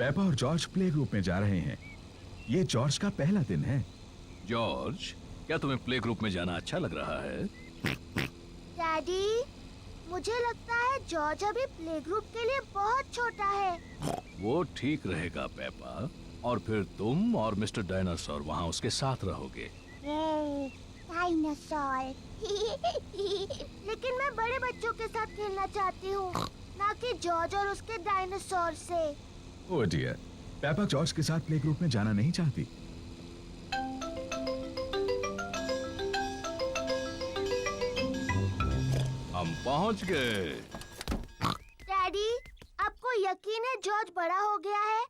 Peppa और George play group में जा रहे हैं। ये जॉर्ज का पहला दिन है। जॉर्ज, क्या तुम्हें प्ले ग्रुप में जाना अच्छा लग रहा है? डैडी, मुझे लगता है जॉर्ज अभी प्ले ग्रुप के लिए बहुत छोटा है। वो ठीक रहेगा पेपा, और फिर तुम और मिस्टर डायनासोर वहाँ उसके साथ रहोगे। डायनासोर। लेकिन मैं बड़े बच्चों के साथ खेलना चाहती हूँ, ना कि जॉर्ज और उसके डायनासोर से। ओह डियर, पेपा जॉर्ज के साथ प्ले ग्रुप में जाना नहीं चाहती। हम पहुँच गए। डैडी, आपको यकीन है जॉर्ज बड़ा हो गया है?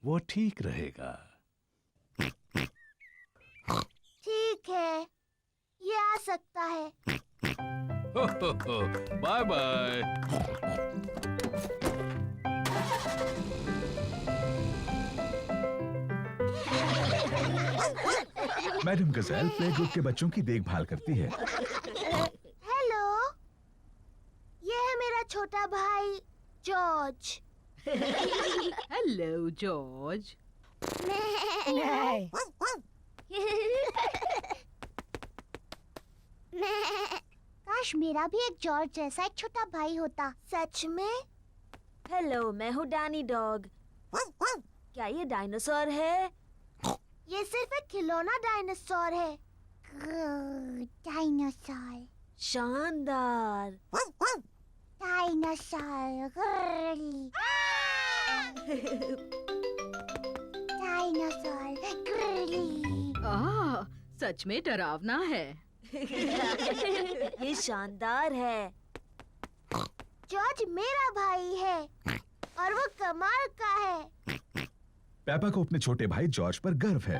वो ठीक रहेगा। ठीक है, ये आ सकता है। Bye bye. Madam Gazelle play group के बच्चों की देखभाल करती है। हेलो, ये है मेरा छोटा भाई जॉर्ज। Hello George. काश मेरा भी एक जॉर्ज जैसा एक छोटा भाई होता। सच में? हेलो, मैं हूँ डैनी डॉग। क्या ये डायनासोर है? ये सिर्फ एक खिलौना डायनासोर है। डायनासोर। शानदार। डायनासोर। डायनासोर। सच में डरावना है। ये शानदार है। जॉर्ज मेरा भाई है और वो कमाल का है। पेपा को अपने छोटे भाई जॉर्ज पर गर्व है।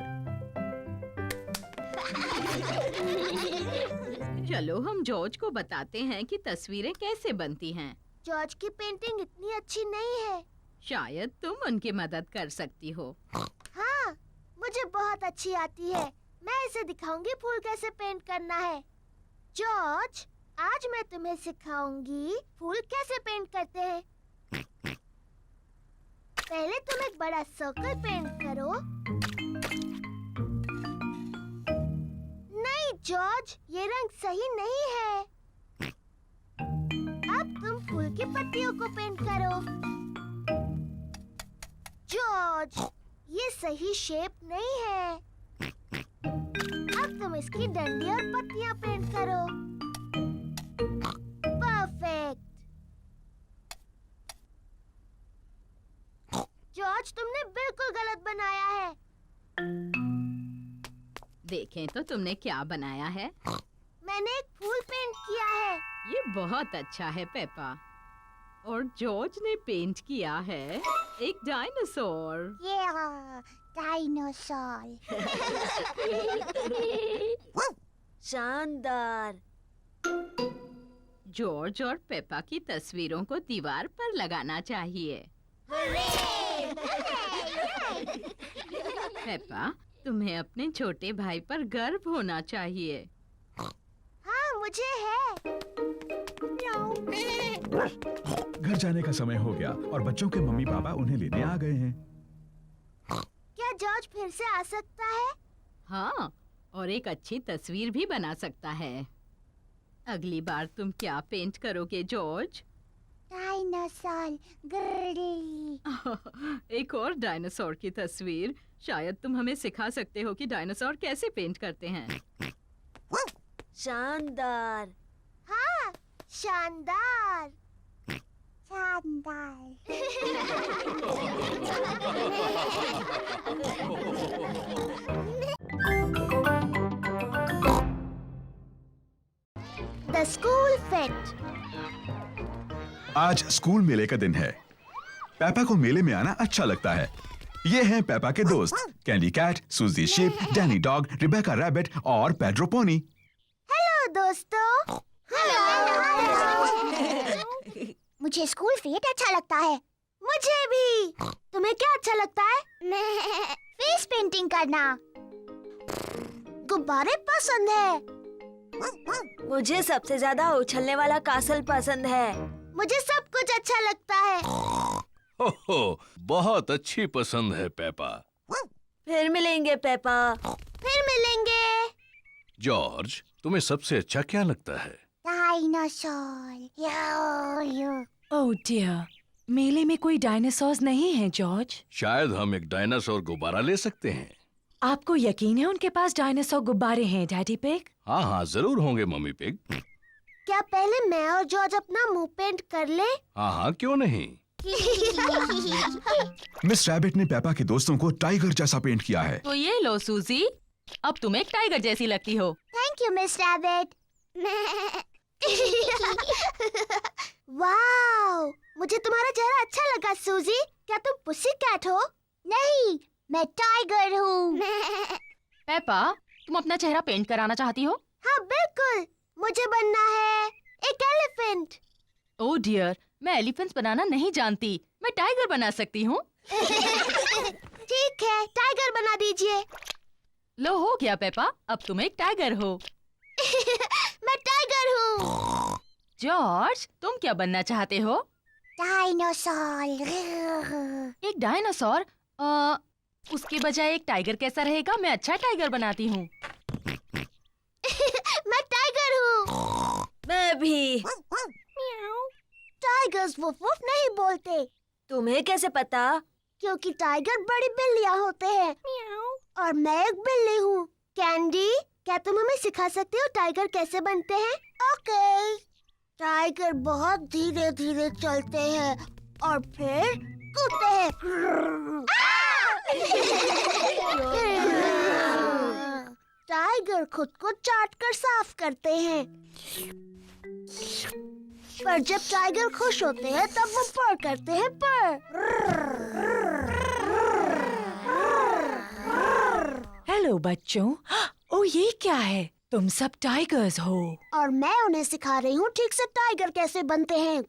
चलो हम जॉर्ज को बताते हैं कि तस्वीरें कैसे बनती हैं। जॉर्ज की पेंटिंग इतनी अच्छी नहीं है। शायद तुम उनकी मदद कर सकती हो। हाँ, मुझे बहुत अच्छी आती है। मैं इसे दिखाऊंगी फूल कैसे पेंट करना है। जॉर्ज, आज मैं तुम्हें सिखाऊंगी फूल कैसे पेंट करते हैं। पहले तुम एक बड़ा सर्कल पेंट करो। नहीं जॉर्ज, ये रंग सही नहीं है। अब तुम फूल की पत्तियों को पेंट करो। जॉर्ज, ये सही शेप नहीं है। अब तुम इसकी डंडी और पत्तियां पेंट करो। परफेक्ट। जॉर्ज, तुमने बिल्कुल गलत बनाया है। देखें तो तुमने क्या बनाया है। मैंने एक फूल पेंट किया है। ये बहुत अच्छा है पेपा। और जॉर्ज ने पेंट किया है एक डायनासोर। डायनासोर। शानदार। जॉर्ज और पेपा की तस्वीरों को दीवार पर लगाना चाहिए। पेपा, तुम्हें अपने छोटे भाई पर गर्व होना चाहिए। हाँ, मुझे है। घर जाने का समय हो गया और बच्चों के मम्मी पापा उन्हें लेने आ गए हैं। क्या जॉर्ज फिर से आ सकता है? हाँ, और एक अच्छी तस्वीर भी बना सकता है। अगली बार तुम क्या पेंट करोगे जॉर्ज? डायनासोर। एक और डायनासोर की तस्वीर। शायद तुम हमें सिखा सकते हो कि डायनासोर कैसे पेंट करते हैं। शानदार। हाँ, शानदार। शानदार। The school fit. आज स्कूल मेले का दिन है। पेपा को मेले में आना अच्छा लगता है। ये हैं पेपा के दोस्त कैंडी कैट, सूजी sheep, Danny dog, Rebecca rabbit और पेड्रो पोनी। हेलो दोस्तों। मुझे स्कूल फेट अच्छा लगता है। मुझे भी। तुम्हें क्या अच्छा लगता है? फेस पेंटिंग करना। गुब्बारे पसंद है। मुझे सबसे ज्यादा उछलने वाला कासल पसंद है। मुझे सब कुछ अच्छा लगता है। हो, बहुत अच्छी पसंद है पेपा। फिर मिलेंगे पेपा। फिर मिलेंगे। जॉर्ज, तुम्हें सबसे अच्छा क्या लगता है? डायनासोर। ओह डियर, मेले में कोई डायनासोर्स नहीं है जॉर्ज। शायद हम एक डायनासोर गुब्बारा ले सकते हैं। आपको यकीन है उनके पास डायनासोर गुब्बारे हैं डैडी पिग? हाँ हाँ, जरूर होंगे मम्मी पिग। क्या पहले मैं और जॉर्ज अपना मुंह पेंट कर ले? हाँ हाँ, क्यों नहीं। मिस रैबिट ने पेपा के दोस्तों को टाइगर जैसा पेंट किया है। तो ये लो सूजी, अब तुम एक टाइगर जैसी लगती हो। Thank you miss rabbit. Wow, मुझे तुम्हारा चेहरा अच्छा लगा सूजी। क्या तुम पुसी कैट हो? नहीं, मैं टाइगर हूँ। पेपा, तुम अपना चेहरा पेंट कराना चाहती हो? हाँ बिल्कुल, मुझे बनना है एक एलिफेंट। ओह डियर, मैं एलिफेंट्स बनाना नहीं जानती। मैं टाइगर बना सकती हूँ। ठीक है, टाइगर बना दीजिए। लो हो गया पेपा, अब तुम एक टाइगर हो। मैं टाइगर हूँ। जॉर्ज, तुम क्या बनना चाहते हो? डायनासोर। एक डायनासोर? उसके बजाय एक टाइगर कैसा रहेगा? मैं अच्छा टाइगर बनाती हूँ। मैं टाइगर हूँ। मैं भी। टाइगर्स वुफ वुफ नहीं बोलते, तुम्हें कैसे पता? क्योंकि टाइगर बड़ी बिल्लियाँ होते हैं और मैं एक बिल्ली हूँ। कैंडी, क्या तुम हमें सिखा सकते हो टाइगर कैसे बनते हैं? ओके। टाइगर बहुत धीरे धीरे चलते हैं और फिर कूदते हैं। टाइगर खुद को चाट कर साफ करते हैं, पर जब टाइगर खुश होते हैं तब वो पर करते हैं पर। हेलो बच्चों। ओह ये क्या है? तुम सब टाइगर्स हो। और मैं उन्हें सिखा रही हूँ ठीक से टाइगर कैसे बनते हैं।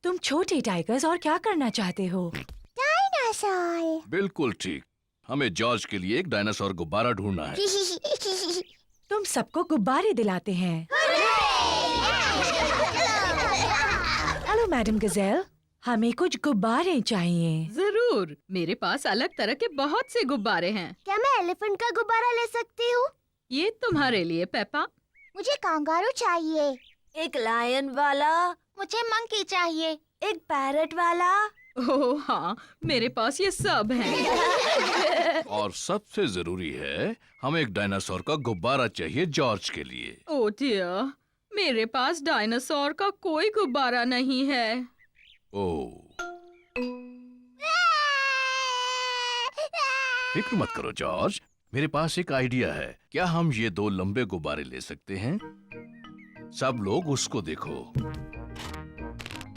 तुम छोटे टाइगर्स और क्या करना चाहते हो? डायनासोर। बिल्कुल ठीक। हमें जॉर्ज के लिए एक डायनासोर गुब्बारा ढूंढना है। तुम सबको गुब्बारे दिलाते हैं। हेलो मैडम गजेल, हमें कुछ गुब्बारे चाहिए। जरूर, मेरे पास अलग तरह के बहुत से गुब्बारे हैं। क्या मैं एलिफेंट का गुब्बारा ले सकती हूँ? ये तुम्हारे लिए पेपा। मुझे कांगारू चाहिए। एक लायन वाला। मुझे मंकी चाहिए। एक पैरट वाला। ओह हाँ, मेरे पास ये सब हैं। और सबसे जरूरी है, हमें एक डायनासोर का गुब्बारा चाहिए जॉर्ज के लिए। ओह डियर, मेरे पास डायनासोर का कोई गुब्बारा नहीं है। ओह, फिक्र मत करो जॉर्ज, मेरे पास एक आइडिया है। क्या हम ये 2 लंबे गुब्बारे ले सकते हैं? सब लोग उसको देखो।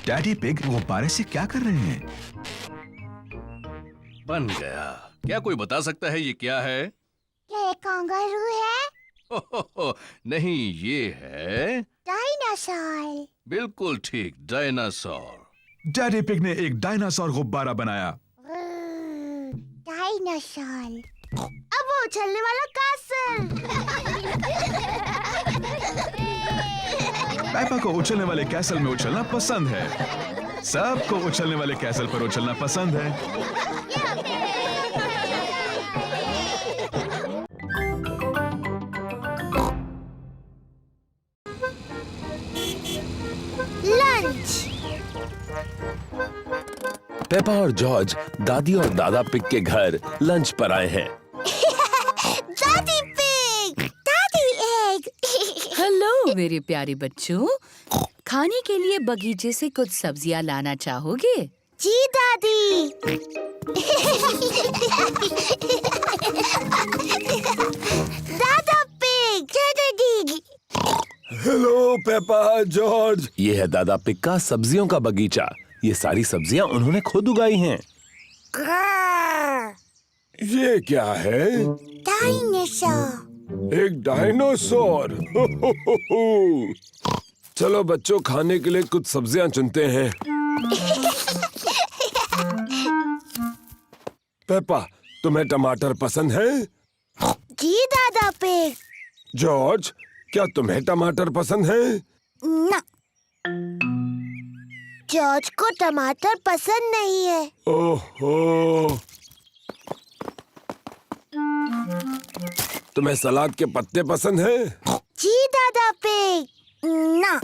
डैडी पिग गुब्बारे से क्या कर रहे हैं? बन गया। क्या कोई बता सकता है ये क्या है? क्या एक कांगारू है? नहीं, ये है डायनासोर। बिल्कुल ठीक, डायनासोर। डैडी पिग ने एक डायनासोर गुब्बारा बनाया। डायनासोर। अब वो उछलने वाला कासल। पेपा को उछलने वाले कैसल में उछलना पसंद है। सबको उछलने वाले कैसल पर उछलना पसंद है। लंच। पेपा और जॉर्ज दादी और दादा पिग के घर लंच पर आए हैं। दादी पिग, दादी एग। हेलो मेरे प्यारे बच्चों, खाने के लिए बगीचे से कुछ सब्जियां लाना चाहोगे? जी दादी। दादा पिग, दादी। Hello Peppa, George. ये है दादा पिग का सब्जियों का बगीचा। ये सारी सब्जियां उन्होंने खुद उगाई हैं। ये क्या है? डायनासोर। एक डायनासोर। चलो बच्चों, खाने के लिए कुछ सब्जियां चुनते हैं। पेपा, तुम्हें टमाटर पसंद है? जी दादा पिग। जॉर्ज, क्या तुम्हें टमाटर पसंद है? ना। जॉर्ज को टमाटर पसंद नहीं है। ओहो, तुम्हें सलाद के पत्ते पसंद हैं? जी दादा पिग। ना,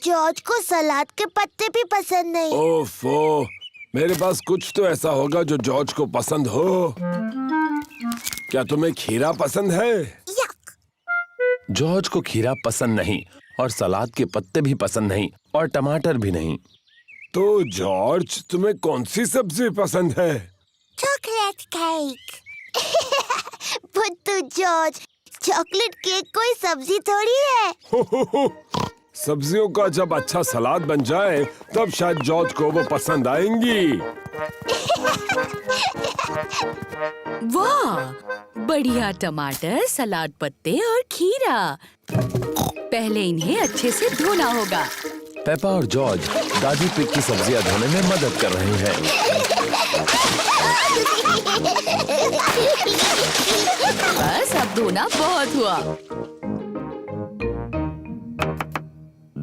जॉर्ज को सलाद के पत्ते भी पसंद नहीं। ओफो, मेरे पास कुछ तो ऐसा होगा जो जॉर्ज को पसंद हो। क्या तुम्हें खीरा पसंद है? यक। जॉर्ज को खीरा पसंद नहीं और सलाद के पत्ते भी पसंद नहीं और टमाटर भी नहीं। तो जॉर्ज, तुम्हें कौन सी सब्जी पसंद है? Chocolate cake. बुद्धू जॉर्ज, चॉकलेट केक कोई सब्जी थोड़ी है। सब्जियों का जब अच्छा सलाद बन जाए तब शायद जॉर्ज को वो पसंद आएंगी। वाह, बढ़िया टमाटर, सलाद पत्ते और खीरा। पहले इन्हें अच्छे से धोना होगा। पेपा और जॉर्ज दादी पिग की सब्जियां धोने में मदद कर रहे हैं। बस अब धोना बहुत हुआ।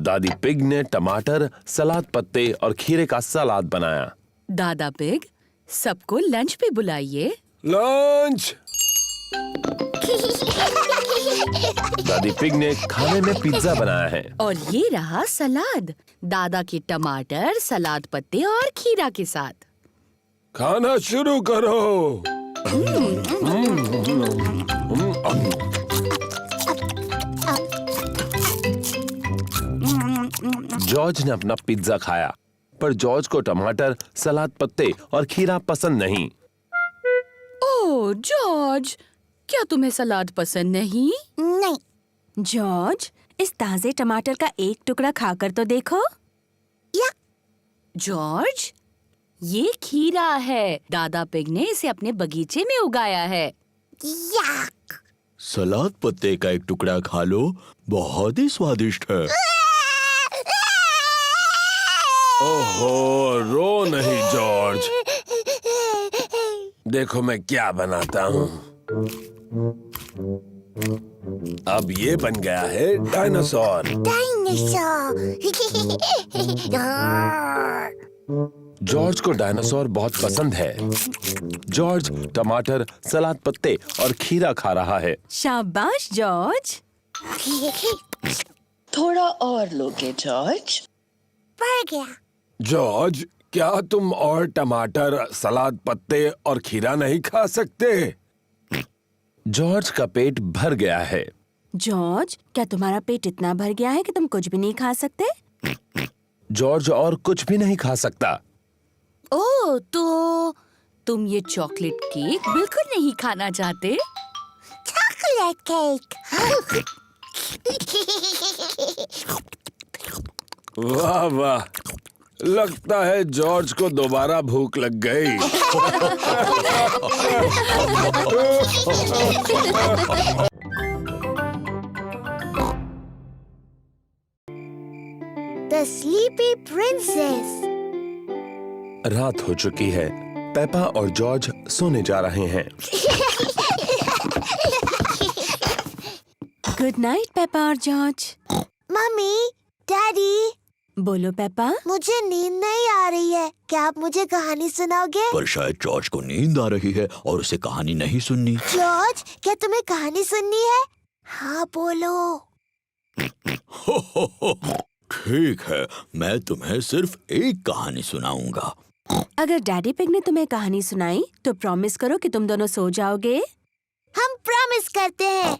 दादी पिग ने टमाटर, सलाद पत्ते और खीरे का सलाद बनाया। दादा पिग, सबको लंच पे बुलाइए। लंच। दादी पिग ने खाने में पिज्जा बनाया है। और ये रहा सलाद, दादा के टमाटर, सलाद पत्ते और खीरा के साथ। खाना शुरू करो। जॉर्ज ने अपना पिज्जा खाया, पर जॉर्ज को टमाटर, सलाद पत्ते और खीरा पसंद नहीं। ओह जॉर्ज, क्या तुम्हें सलाद पसंद नहीं? नहीं। जॉर्ज, इस ताजे टमाटर का एक टुकड़ा खाकर तो देखो। यक। जॉर्ज, ये खीरा है। दादा पिग ने इसे अपने बगीचे में उगाया है। यक। सलाद पत्ते का एक टुकड़ा खा लो, बहुत ही स्वादिष्ट है। ओहो, रो नहीं जॉर्ज। देखो मैं क्या बनाता हूँ। अब ये बन गया है डायनासोर। डायनासोर। जॉर्ज को डायनासोर बहुत पसंद है। जॉर्ज टमाटर, सलाद पत्ते और खीरा खा रहा है। शाबाश जॉर्ज। थोड़ा और लोगे जॉर्ज? बढ़ गया। जॉर्ज, क्या तुम और टमाटर, सलाद पत्ते और खीरा नहीं खा सकते? जॉर्ज का पेट भर गया है। जॉर्ज, क्या तुम्हारा पेट इतना भर गया है कि तुम कुछ भी नहीं खा सकते? जॉर्ज और कुछ भी नहीं खा सकता। ओह, तो तुम ये चॉकलेट केक बिल्कुल नहीं खाना चाहते? Chocolate cake. वाह वाह, लगता है जॉर्ज को दोबारा भूख लग गई। The Sleepy Princess। रात हो चुकी है। पेपा और जॉर्ज सोने जा रहे हैं। गुड नाइट पेपा और जॉर्ज। मम्मी, डैडी, बोलो पेपा। मुझे नींद नहीं आ रही है, क्या आप मुझे कहानी सुनाओगे? पर शायद जॉर्ज को नींद आ रही है और उसे कहानी नहीं सुननी। जॉर्ज, क्या तुम्हें कहानी सुननी है? हाँ बोलो। ठीक है, मैं तुम्हें सिर्फ एक कहानी सुनाऊंगा। अगर डैडी पिग ने तुम्हें कहानी सुनाई तो प्रॉमिस करो कि तुम दोनों सो जाओगे। हम प्रॉमिस करते हैं।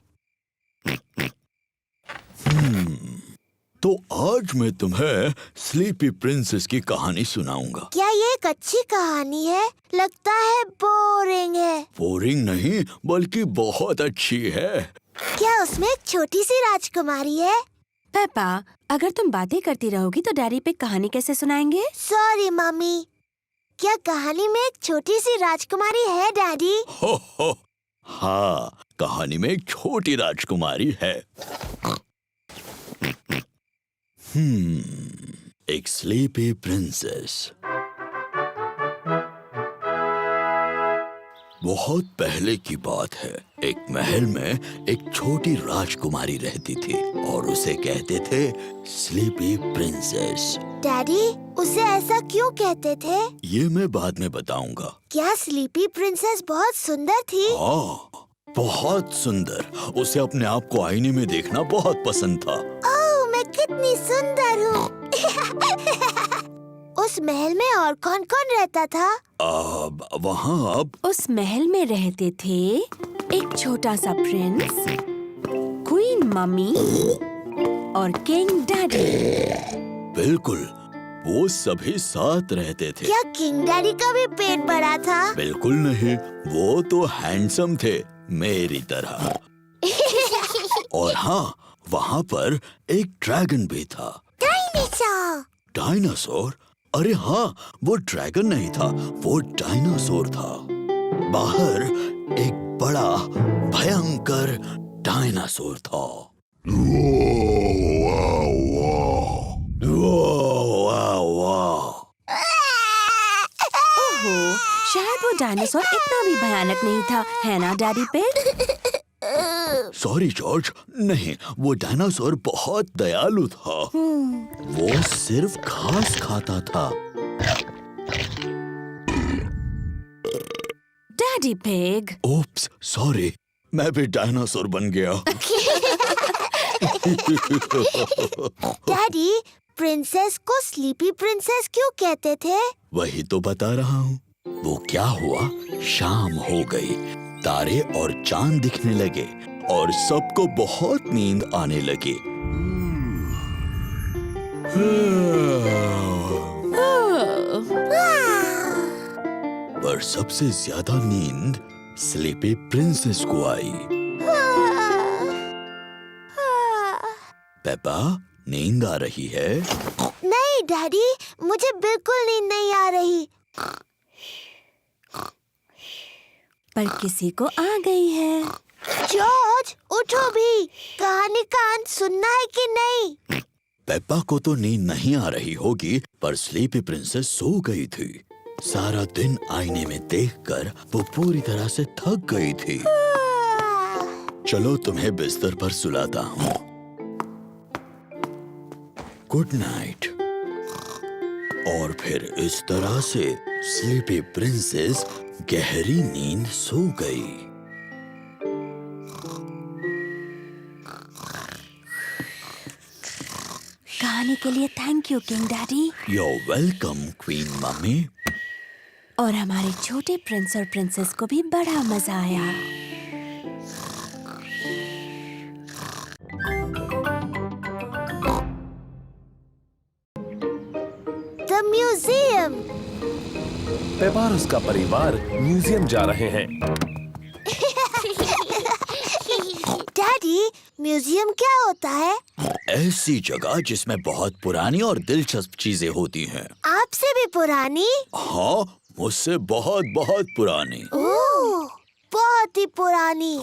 तो आज मैं तुम्हें स्लीपी प्रिंसेस की कहानी सुनाऊंगा। क्या ये एक अच्छी कहानी है? लगता है बोरिंग है। बोरिंग नहीं, बल्कि बहुत अच्छी है। क्या उसमें एक छोटी सी राजकुमारी है? पेपा, अगर तुम बातें करती रहोगी तो डैडी पिग कहानी कैसे सुनाएंगे? सॉरी मम्मी, क्या कहानी में एक छोटी सी राजकुमारी है डैडी? हो हाँ, कहानी में एक छोटी राजकुमारी है। एक स्लीपी प्रिंसेस। बहुत पहले की बात है। एक महल में एक छोटी राजकुमारी रहती थी और उसे कहते थे स्लीपी प्रिंसेस। डैडी, उसे ऐसा क्यों कहते थे? ये मैं बाद में बताऊंगा। क्या स्लीपी प्रिंसेस बहुत सुंदर थी? हाँ, बहुत सुंदर। उसे अपने आप को आईने में देखना बहुत पसंद था। ओह, मैं कितनी सुंदर हूँ। उस महल में और कौन कौन रहता था? वहाँ अब उस महल में रहते थे एक छोटा सा प्रिंस, क्वीन मम्मी और किंग डैडी। बिल्कुल, वो सभी साथ रहते थे। क्या किंग डैडी का भी पेट बड़ा था? बिल्कुल नहीं, वो तो हैंडसम थे मेरी तरह। और हाँ, वहाँ पर एक ड्रैगन भी था। डायनासोर। डायनासोर? अरे हाँ, वो ड्रैगन नहीं था, वो डायनासोर था। बाहर एक बड़ा भयंकर डायनासोर था। ओहो, शायद वो डायनासोर इतना भी भयानक नहीं था, है ना डैडी पिग? सॉरी जॉर्ज, नहीं, वो डायनासोर बहुत दयालु था। वो सिर्फ घास खाता था। डैडी पिग, ओप्स, सॉरी, मैं भी डायनासोर बन गया। डैडी, प्रिंसेस को स्लीपी प्रिंसेस क्यों कहते थे? वही तो बता रहा हूँ। वो क्या हुआ, शाम हो गई, तारे और चांद दिखने लगे और सबको बहुत नींद आने लगी। पर सबसे ज्यादा नींद स्लीपी प्रिंसेस को आई। पेपा, नींद आ रही है? नहीं डैडी, मुझे बिल्कुल नींद नहीं आ रही। पर किसी को आ गई है। जॉर्ज, उठो भी, कहानी का अंत सुनना है कि नहीं? पेप्पा को तो नींद नहीं आ रही होगी, पर स्लीपी प्रिंसेस सो गई थी। सारा दिन आईने में देखकर वो पूरी तरह से थक गई थी। चलो तुम्हें बिस्तर पर सुलाता हूँ। Good night. और फिर इस तरह से स्लीपी प्रिंसेस गहरी नींद सो गई। कहानी के लिए thank you king daddy. You're welcome, queen mummy. और हमारे छोटे प्रिंस और प्रिंसेस को भी बड़ा मजा आया। The museum. पेपा और उसका परिवार म्यूजियम जा रहे हैं। डैडी, म्यूजियम क्या होता है? ऐसी जगह जिसमें बहुत पुरानी और दिलचस्प चीजें होती हैं। आपसे भी पुरानी? हाँ, मुझसे बहुत बहुत पुरानी। ओह, बहुत ही पुरानी।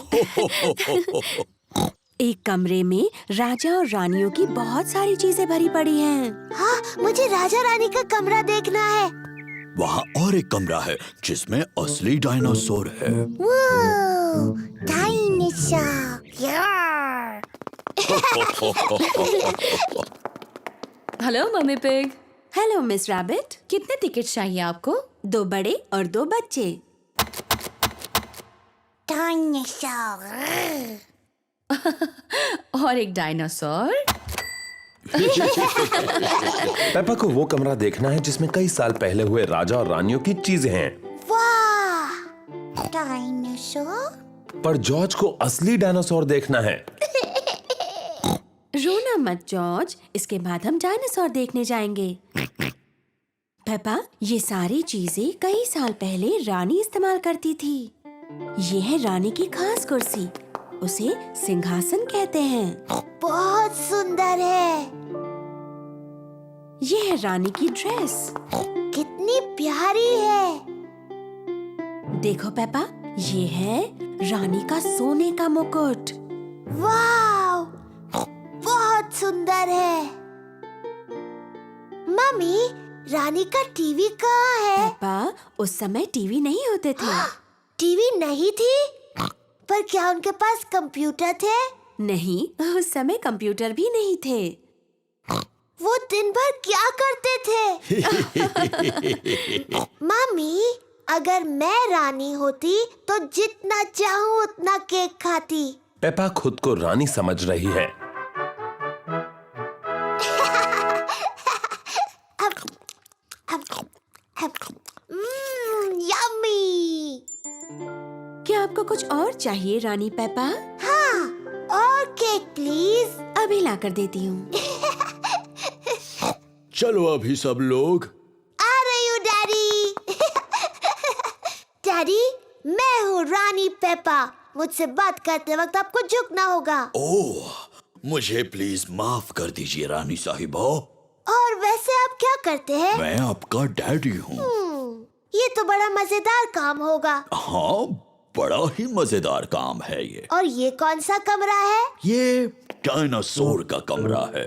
एक कमरे में राजा और रानियों की बहुत सारी चीजें भरी पड़ी हैं। हाँ, मुझे राजा रानी का कमरा देखना है। वहाँ और एक कमरा है जिसमें असली डायनासोर है। डायनासोर। यार। Hello mummy pig. Hello miss rabbit. कितने टिकट चाहिए आपको? 2 बड़े और 2 बच्चे। डायनासोर। और एक डायनासोर। पेपा को वो कमरा देखना है जिसमें कई साल पहले हुए राजा और रानियों की चीजें हैं। वाह, डायनासोर। पर जॉर्ज को असली डायनासोर देखना है। रोना मत जॉर्ज, इसके बाद हम डायनासोर देखने जाएंगे। पेपा, ये सारी चीजें कई साल पहले रानी इस्तेमाल करती थी। ये है रानी की खास कुर्सी, उसे सिंहासन कहते हैं। बहुत सुंदर है। ये है रानी की ड्रेस। कितनी प्यारी है। देखो पेपा, ये है रानी का सोने का मुकुट। वाह, बहुत सुंदर है। मम्मी, रानी का टीवी कहाँ है? पेपा, उस समय टीवी नहीं होते थे। टीवी नहीं थी? पर क्या उनके पास कंप्यूटर थे? नहीं, उस समय कंप्यूटर भी नहीं थे। वो दिन भर क्या करते थे? मम्मी, अगर मैं रानी होती तो जितना चाहूँ उतना केक खाती। पेपा खुद को रानी समझ रही है। यम्मी। क्या आपको कुछ और चाहिए रानी पेपा? हाँ, और केक प्लीज। अभी लाकर देती हूँ। चलो अभी सब लोग। आ रही हूँ डैडी। डैडी, मैं हूँ रानी पेपा। मुझसे बात करते वक्त आपको झुकना होगा। ओह, मुझे प्लीज माफ कर दीजिए रानी साहिबा। और वैसे आप क्या करते हैं? मैं आपका डैडी हूँ। ये तो बड़ा मजेदार काम होगा। हाँ, बड़ा ही मजेदार काम है ये। और ये कौन सा कमरा है? ये डायनासोर का कमरा है।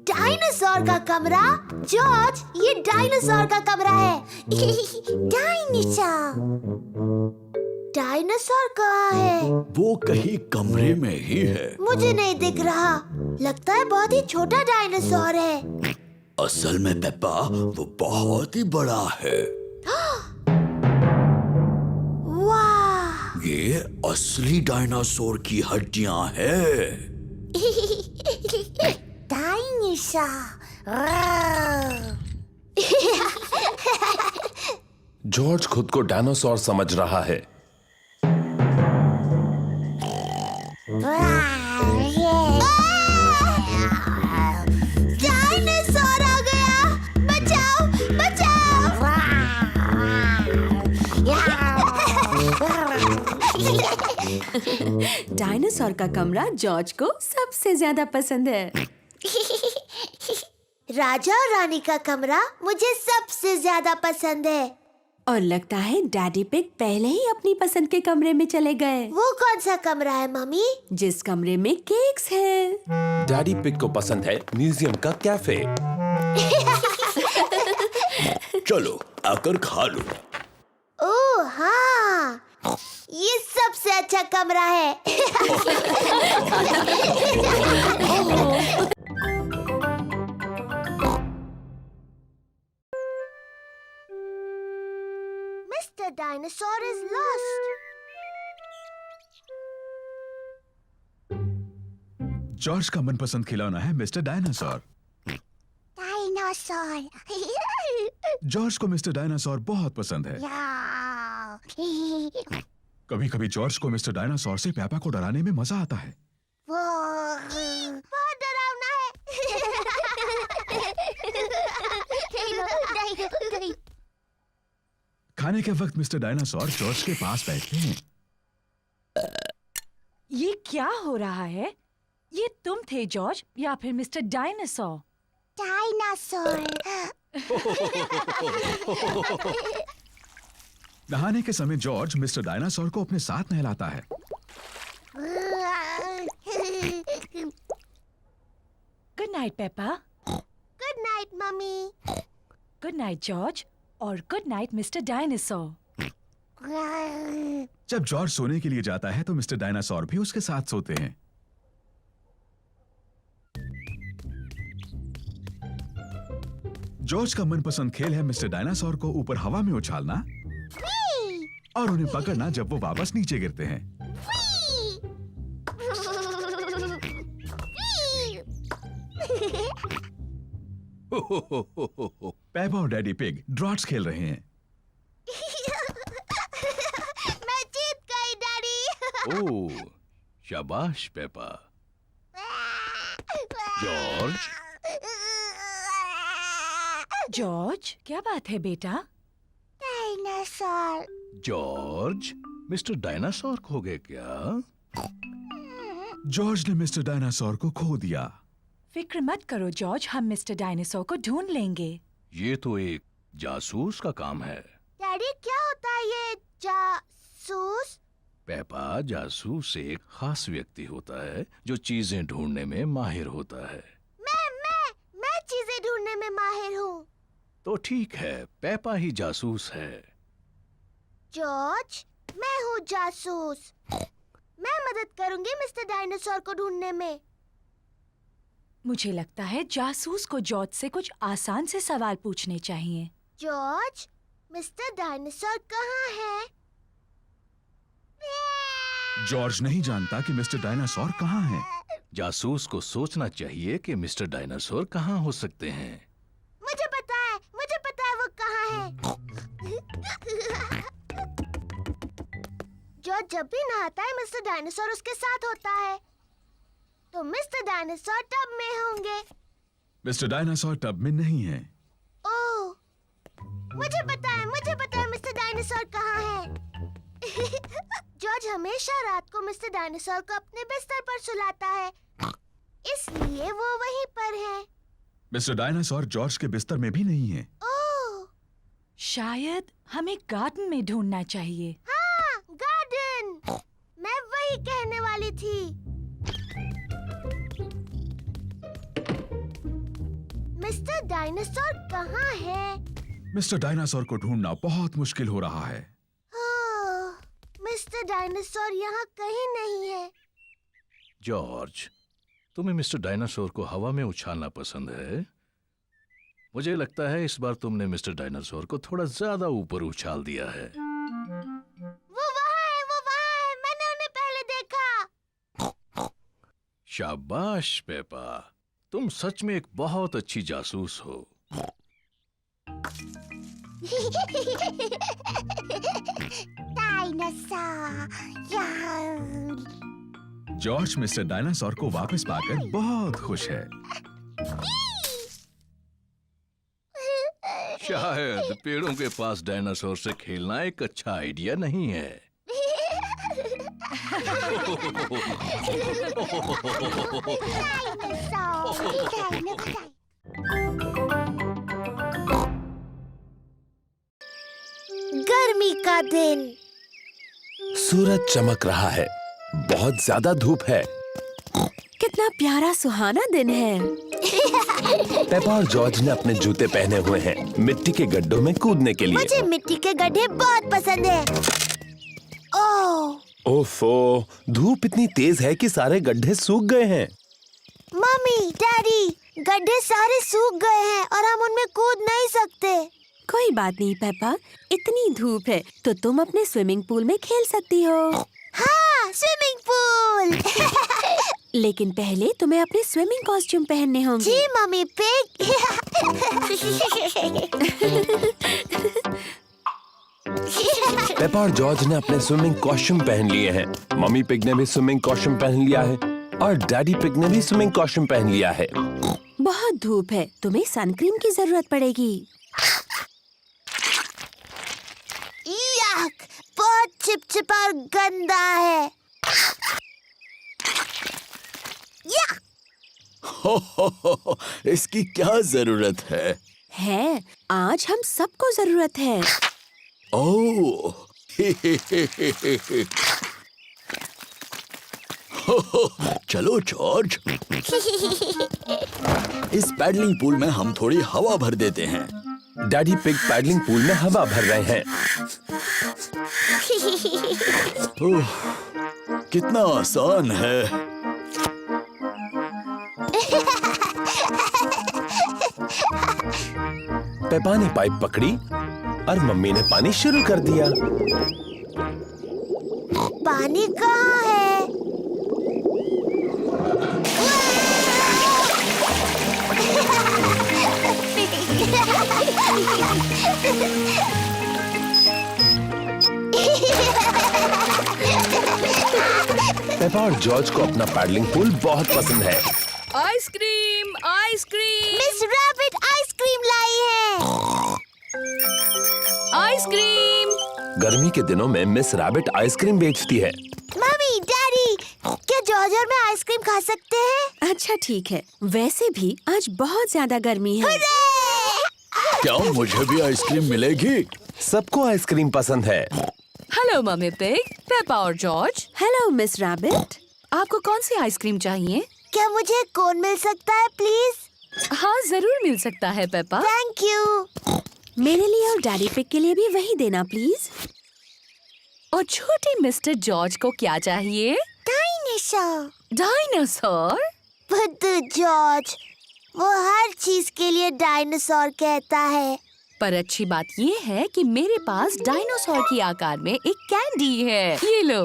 डायनासोर का कमरा? जॉर्ज, ये डायनासोर का कमरा है। डायनासोर। डायनासोर कहाँ है? वो कहीं कमरे में ही है। मुझे नहीं दिख रहा। लगता है बहुत ही छोटा डायनासोर है। असल में पेप्पा, वो बहुत ही बड़ा है। वाह! ये असली डायनासोर की हड्डियां हैं। जॉर्ज खुद को डायनासोर समझ रहा है। डायनासोर आ गया! बचाओ, बचाओ! डायनासोर का कमरा जॉर्ज को सबसे ज्यादा पसंद है। राजा और रानी का कमरा मुझे सबसे ज्यादा पसंद है। और लगता है डैडी पिग पहले ही अपनी पसंद के कमरे में चले गए। वो कौन सा कमरा है मम्मी? जिस कमरे में केक्स हैं। डैडी पिग को पसंद है म्यूजियम का कैफे। चलो आकर खा लो। ओह हाँ, ये सबसे अच्छा कमरा है। Mr. Dinosaur is lost. George का मनपसंद खिलौना है मिस्टर डायनासोर। Dinosaur. जॉर्ज को मिस्टर डायनासोर बहुत पसंद है। कभी कभी जॉर्ज को मिस्टर डायनासोर से पेपा को डराने में मजा आता है। बहुत डरावना है। खाने के वक्त मिस्टर डायनासोर जॉर्ज के पास बैठते हैं। ये क्या हो रहा है? ये तुम थे जॉर्ज या फिर मिस्टर डायनासोर? डायनासोर। नहाने के समय जॉर्ज मिस्टर डायनासोर को अपने साथ नहलाता है। Good night Peppa. Good night mummy. Good night George और गुड नाइट मिस्टर डायनासोर। जब जॉर्ज सोने के लिए जाता है तो मिस्टर डायनासोर भी उसके साथ सोते हैं। जॉर्ज का मनपसंद खेल है मिस्टर डायनासोर को ऊपर हवा में उछालना और उन्हें पकड़ना जब वो वापस नीचे गिरते हैं। पेपा और डैडी पिग ड्रॉट्स खेल रहे हैं। मैं जीत गई डैडी। ओह, शाबाश पेपा। जॉर्ज, जॉर्ज, क्या बात है बेटा? डायनासोर। जॉर्ज, मिस्टर डायनासोर खो गए क्या? जॉर्ज ने मिस्टर डायनासोर को खो दिया। फिक्र मत करो जॉर्ज, हम मिस्टर डायनासोर को ढूंढ लेंगे। ये तो एक जासूस का काम है। डैडी, क्या होता है ये जासूस? पेपा, जासूस एक खास व्यक्ति होता है जो चीजें ढूंढने में माहिर होता है। मैं चीजें ढूंढने में माहिर हूँ। तो ठीक है, पेपा ही जासूस है। जॉर्ज, मैं जासूस। मैं मदद करूंगी मिस्टर डायनासोर को ढूंढने में। मुझे लगता है जासूस को जॉर्ज से कुछ आसान से सवाल पूछने चाहिए। जॉर्ज, मिस्टर डायनासोर कहाँ है? जॉर्ज नहीं जानता कि मिस्टर डायनासोर कहाँ है। जासूस को सोचना चाहिए कि मिस्टर डायनासोर कहाँ हो सकते हैं। मुझे पता है वो कहाँ है। जॉर्ज जब भी नहाता है मिस्टर डायनासोर उसके साथ होता है, तो मिस्टर डायनासोर टब में होंगे। मिस्टर डायनासोर टब में नहीं है। ओह, मुझे पता है मिस्टर डायनासोर कहाँ है। जॉर्ज हमेशा रात को मिस्टर डायनासोर को अपने बिस्तर पर सुलाता है, इसलिए वो वहीं पर है। मिस्टर डायनासोर जॉर्ज के बिस्तर में भी नहीं है। ओह, शायद हमें गार्डन में ढूंढना चाहिए। हाँ, गार्डन। मैं वही कहने वाली थी। मिस्टर डायनासोर कहाँ है? मिस्टर डायनासोर को ढूंढना बहुत मुश्किल हो रहा है। मिस्टर डायनासोर यहाँ कहीं नहीं है। जॉर्ज, तुम्हें मिस्टर डायनासोर को हवा में उछालना पसंद है। मुझे लगता है इस बार तुमने मिस्टर डायनासोर को थोड़ा ज्यादा ऊपर उछाल दिया है। वो वहाँ है, मैंने उन्हें पहले देखा। शाबाश पेपा, तुम सच में एक बहुत अच्छी जासूस हो। जॉर्ज मिस्टर डायनासोर को वापस पाकर बहुत खुश है। शायद पेड़ों के पास डायनासोर से खेलना एक अच्छा आइडिया नहीं है। गर्मी का दिन। सूरज चमक रहा है, बहुत ज्यादा धूप है। कितना प्यारा सुहाना दिन है। पेपा और जॉर्ज ने अपने जूते पहने हुए हैं मिट्टी के गड्ढों में कूदने के लिए। मुझे मिट्टी के गड्ढे बहुत पसंद है। ओह, ओफो, धूप इतनी तेज है कि सारे गड्ढे सूख गए हैं। मम्मी, डैडी, गड्ढे सारे सूख गए हैं और हम उनमें कूद नहीं सकते। कोई बात नहीं पेपा, इतनी धूप है तो तुम अपने स्विमिंग पूल में खेल सकती हो। हाँ, स्विमिंग पूल। लेकिन पहले तुम्हें अपने स्विमिंग कॉस्ट्यूम पहनने होंगे। जी मम्मी पिग। पेपा और जॉर्ज ने अपने स्विमिंग कॉस्ट्यूम पहन लिए हैं। मम्मी पिग ने भी स्विमिंग कॉस्ट्यूम पहन लिया है और डैडी पिग ने भी स्विमिंग कॉस्ट्यूम पहन लिया है। बहुत धूप है, तुम्हें सनक्रीम की जरूरत पड़ेगी। यक, बहुत चिपचिपा और गंदा है। हो, इसकी क्या जरूरत है? आज हम सबको जरूरत है। ओह, चलो जॉर्ज, इस पैडलिंग पूल में हम थोड़ी हवा भर देते हैं। डैडी पिग पैडलिंग पूल में हवा भर रहे हैं। ओह, कितना आसान है। पेपा ने पाइप पकड़ी और मम्मी ने पानी शुरू कर दिया। पानी कहाँ है? पेपा और जॉर्ज को अपना पैडलिंग पूल बहुत पसंद है। Ice cream, ice cream, Miss Rabbit ice cream लाई है। आइसक्रीम। गर्मी के दिनों में मिस रैबिट आइसक्रीम बेचती है। मम्मी, डैडी, क्या जॉर्ज और मैं आइसक्रीम खा सकते हैं? अच्छा ठीक है, वैसे भी आज बहुत ज्यादा गर्मी है। क्या मुझे भी आइसक्रीम मिलेगी? सबको आइसक्रीम पसंद है। हेलो मम्मी पिग, पेपा और जॉर्ज। Hello miss rabbit. आपको कौन सी आइसक्रीम चाहिए? क्या मुझे कोन मिल सकता है प्लीज? हाँ, जरूर मिल सकता है पेपा। Thank you. मेरे लिए और डैडी पिग के लिए भी वही देना प्लीज। और छोटे मिस्टर जॉर्ज को क्या चाहिए? डायनासोर। डायनासोर? बुद्धू जॉर्ज, वो हर चीज के लिए डायनासोर कहता है। पर अच्छी बात ये है कि मेरे पास डायनासोर के आकार में एक कैंडी है। ये लो।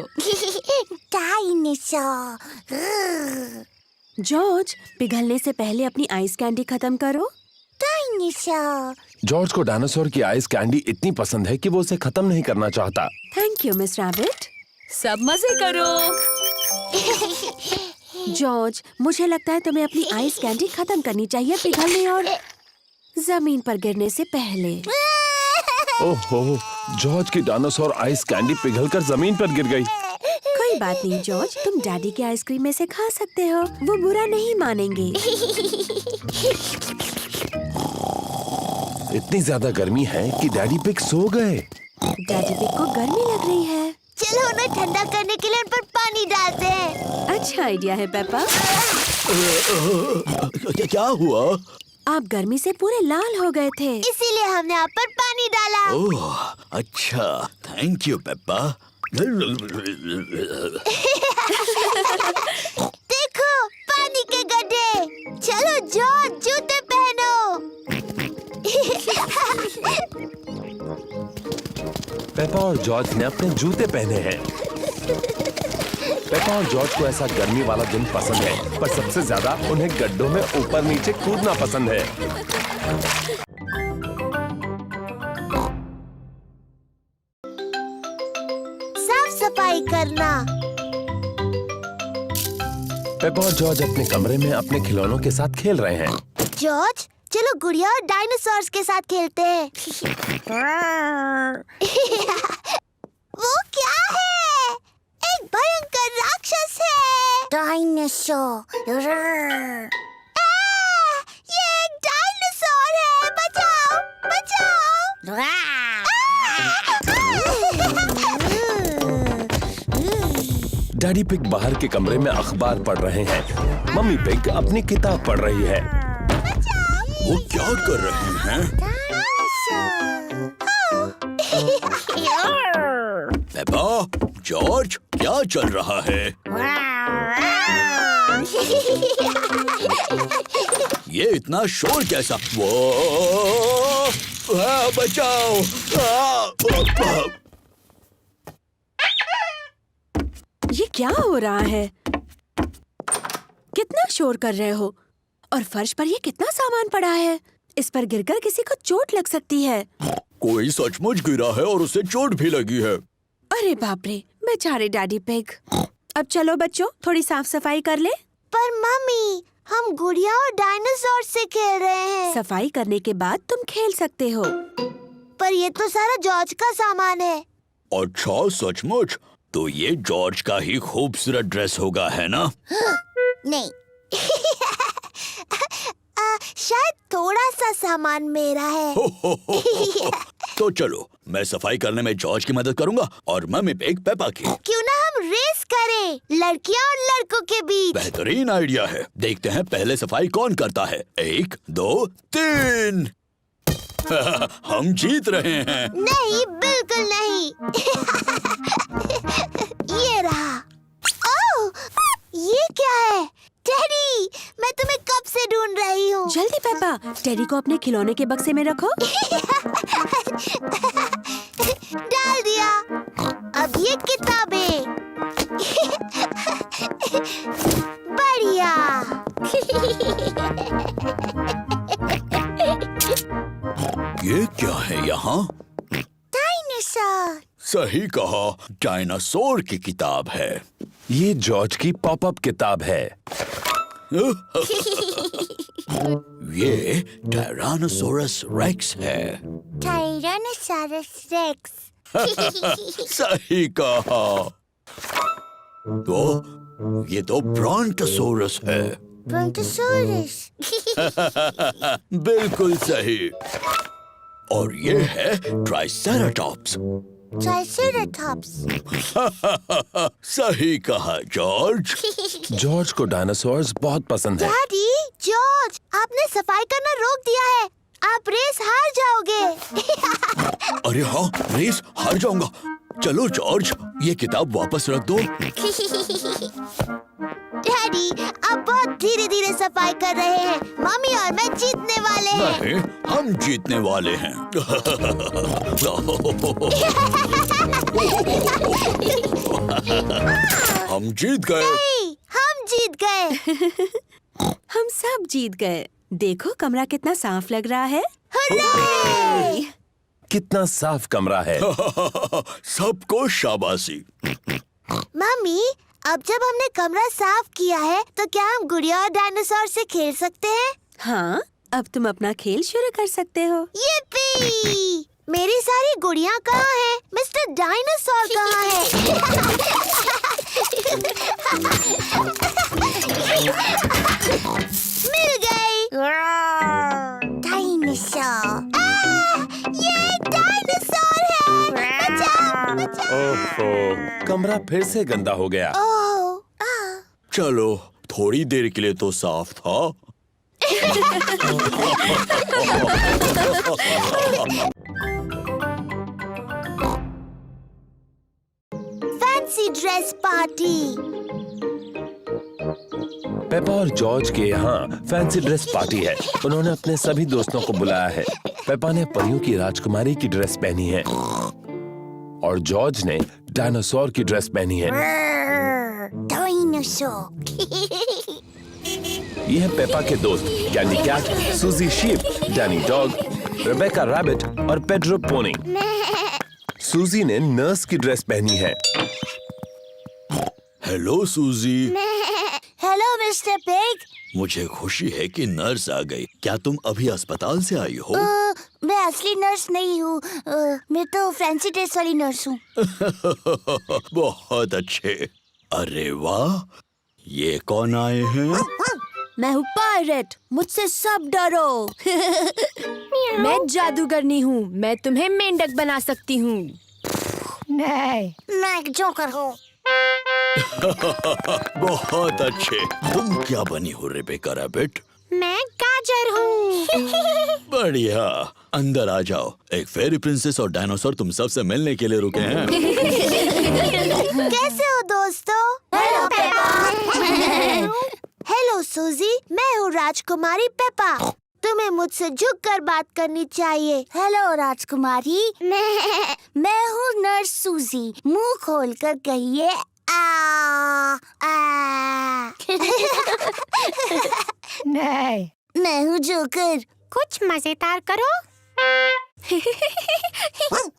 डायनासोर। जॉर्ज, पिघलने से पहले अपनी आइस कैंडी खत्म करो। डायनासोर। जॉर्ज को डायनासोर की आइस कैंडी इतनी पसंद है कि वो उसे खत्म नहीं करना चाहता। Thank you miss rabbit. सब मजे करो। जॉर्ज, मुझे लगता है तुम्हें अपनी आइस कैंडी खत्म करनी चाहिए पिघलने और जमीन पर गिरने से पहले। ओहो, जॉर्ज की डायनासोर आइस कैंडी पिघलकर जमीन पर गिर गई। कोई बात नहीं जॉर्ज, तुम डैडी के आइसक्रीम में से खा सकते हो, वो बुरा नहीं मानेंगे। इतनी ज्यादा गर्मी है कि डैडी पिग सो गए। डैडी पिग को गर्मी लग रही है। चलो उन्हें ठंडा करने के लिए उन पर पानी डालते हैं। अच्छा आइडिया है पेपा। क्या हुआ? आप गर्मी से पूरे लाल हो गए थे। इसीलिए हमने आप पर पानी डाला। ओह, अच्छा, थैंक यू पेप्पा। देखो पानी के गड्ढे। चलो जॉर्ज, जूते पहनो। पेपा और जॉर्ज ने अपने जूते पहने हैं। पेपा और जॉर्ज को ऐसा गर्मी वाला दिन पसंद है, पर सबसे ज्यादा उन्हें गड्ढों में ऊपर नीचे कूदना पसंद है। साफ सफाई करना। पेपा और जॉर्ज अपने कमरे में अपने खिलौनों के साथ खेल रहे हैं। जॉर्ज, चलो गुड़िया और डायनासोर्स के साथ खेलते हैं। वो क्या है? एक भयंकर राक्षस है। डायनासोर। ये एक डायनासोर है। बचाओ, बचाओ। डैडी पिग बाहर के कमरे में अखबार पढ़ रहे हैं। मम्मी पिग अपनी किताब पढ़ रही है। वो क्या कर रहे हैं? पेप्पा, जॉर्ज, क्या चल रहा है? ये इतना शोर कैसा? वो बचाओ! ये क्या हो रहा है? कितना शोर कर रहे हो? और फर्श पर ये कितना सामान पड़ा है? इस पर गिरकर किसी को चोट लग सकती है। कोई सचमुच गिरा है और उसे चोट भी लगी है। अरे बाप रे, बेचारे डैडी पिग। अब चलो बच्चों, थोड़ी साफ सफाई कर ले। पर मम्मी, हम गुड़िया और डायनासोर से खेल रहे हैं। सफाई करने के बाद तुम खेल सकते हो। पर ये तो सारा जॉर्ज का सामान है। अच्छा, सचमुच? तो ये जॉर्ज का ही खूबसूरत ड्रेस होगा, है ना? नहीं। शायद थोड़ा सा सामान मेरा है। तो चलो, मैं सफाई करने में जॉर्ज की मदद करूंगा और मम्मी पिग पेप्पा की। क्यों ना हम रेस करें, लड़कियां और लड़कों के बीच। बेहतरीन आइडिया है। देखते हैं पहले सफाई कौन करता है। 1, 2, 3। हम जीत रहे हैं। नहीं, बिल्कुल नहीं। ये रहा। ओह, ये क्या है? टेडी, मैं तुम्हें कब से ढूंढ रही हूँ। जल्दी पेप्पा, टेडी को अपने खिलौने के बक्से में रखो। डाल दिया। अब ये किताबें। बढ़िया। ये क्या है यहाँ? डायनासोर। सही कहा, डायनासोर की किताब है। ये जॉर्ज की पॉपअप किताब है। ये टायरानोसोरस रेक्स है। Tyrannosaurus rex. सही कहा। तो ये तो ब्रॉन्टोसोरस है। ब्रॉन्टोसोरस। बिल्कुल सही। और ये है ट्राइसेराटॉप्स। ट्राइसेराटॉप्स। सही कहा जॉर्ज। जॉर्ज को डायनासोर्स बहुत पसंद है। डैडी, जॉर्ज, आपने सफाई करना रोक दिया है। आप रेस हार जाओगे। अरे हाँ, रेस हार जाऊंगा। चलो जॉर्ज, ये किताब वापस रख दो। डैडी, आप बहुत धीरे धीरे सफाई कर रहे हैं। मम्मी और मैं जीतने वाले हैं। नहीं, हम जीतने वाले हैं। हम जीत गए। नहीं, हम जीत गए। हम सब जीत गए। देखो कमरा कितना साफ लग रहा है। हुर्रे! कितना साफ कमरा है। सबको शाबाशी। मम्मी, अब जब हमने कमरा साफ किया है तो क्या हम गुड़िया और डायनासोर से खेल सकते हैं? हाँ, अब तुम अपना खेल शुरू कर सकते हो। yippee! मेरी सारी गुड़िया कहाँ हैं? मिस्टर डायनासोर कहाँ है? मिल गई। डायनासोर। ये डायनासोर है। बचाओ, बचाओ। ओहो, कमरा फिर से गंदा हो गया। ओह, चलो, थोड़ी देर के लिए तो साफ था। Fancy dress party. पेपा और जॉर्ज के यहाँ फैंसी ड्रेस पार्टी है। उन्होंने अपने सभी दोस्तों को बुलाया है। पेपा ने परियों की राजकुमारी की ड्रेस पहनी है और जॉर्ज ने डायनासोर की ड्रेस पहनी है। डायनासोर। ये है पेपा के दोस्त Candy Cat, Suzy Sheep, Danny Dog, Rebecca Rabbit और पेड्रो पोनी। सूजी ने नर्स की ड्रेस पहनी है। Hello Suzy. Hello mister Pig. मुझे खुशी है कि नर्स आ गई। क्या तुम अभी अस्पताल से आई हो? मैं असली नर्स नहीं हूँ। मैं तो फैंसी ड्रेस वाली नर्स हूँ। बहुत अच्छे। अरे वाह, ये कौन आए हैं? मैं हूँ पायरेट, मुझसे सब डरो। मैं जादूगरनी हूँ, मैं तुम्हें मेंढक बना सकती हूँ। नहीं, मैं एक जोकर हूँ। बहुत अच्छे। तुम क्या बनी हो रेबेका रैबिट? मैं गाजर हूँ। बढ़िया, अंदर आ जाओ। एक फेरी प्रिंसेस और डायनासोर तुम सबसे मिलने के लिए रुके हैं। कैसे हो दोस्तों? Hello Peppa. हेलो सूजी, मैं हूँ राजकुमारी पेपा। तुम्हें मुझसे झुककर बात करनी चाहिए। हेलो राजकुमारी। मैं हूँ नर्स सूजी। मुंह खोलकर कहिए आ। नहीं, मैं हूँ जोकर। कुछ मजेदार करो।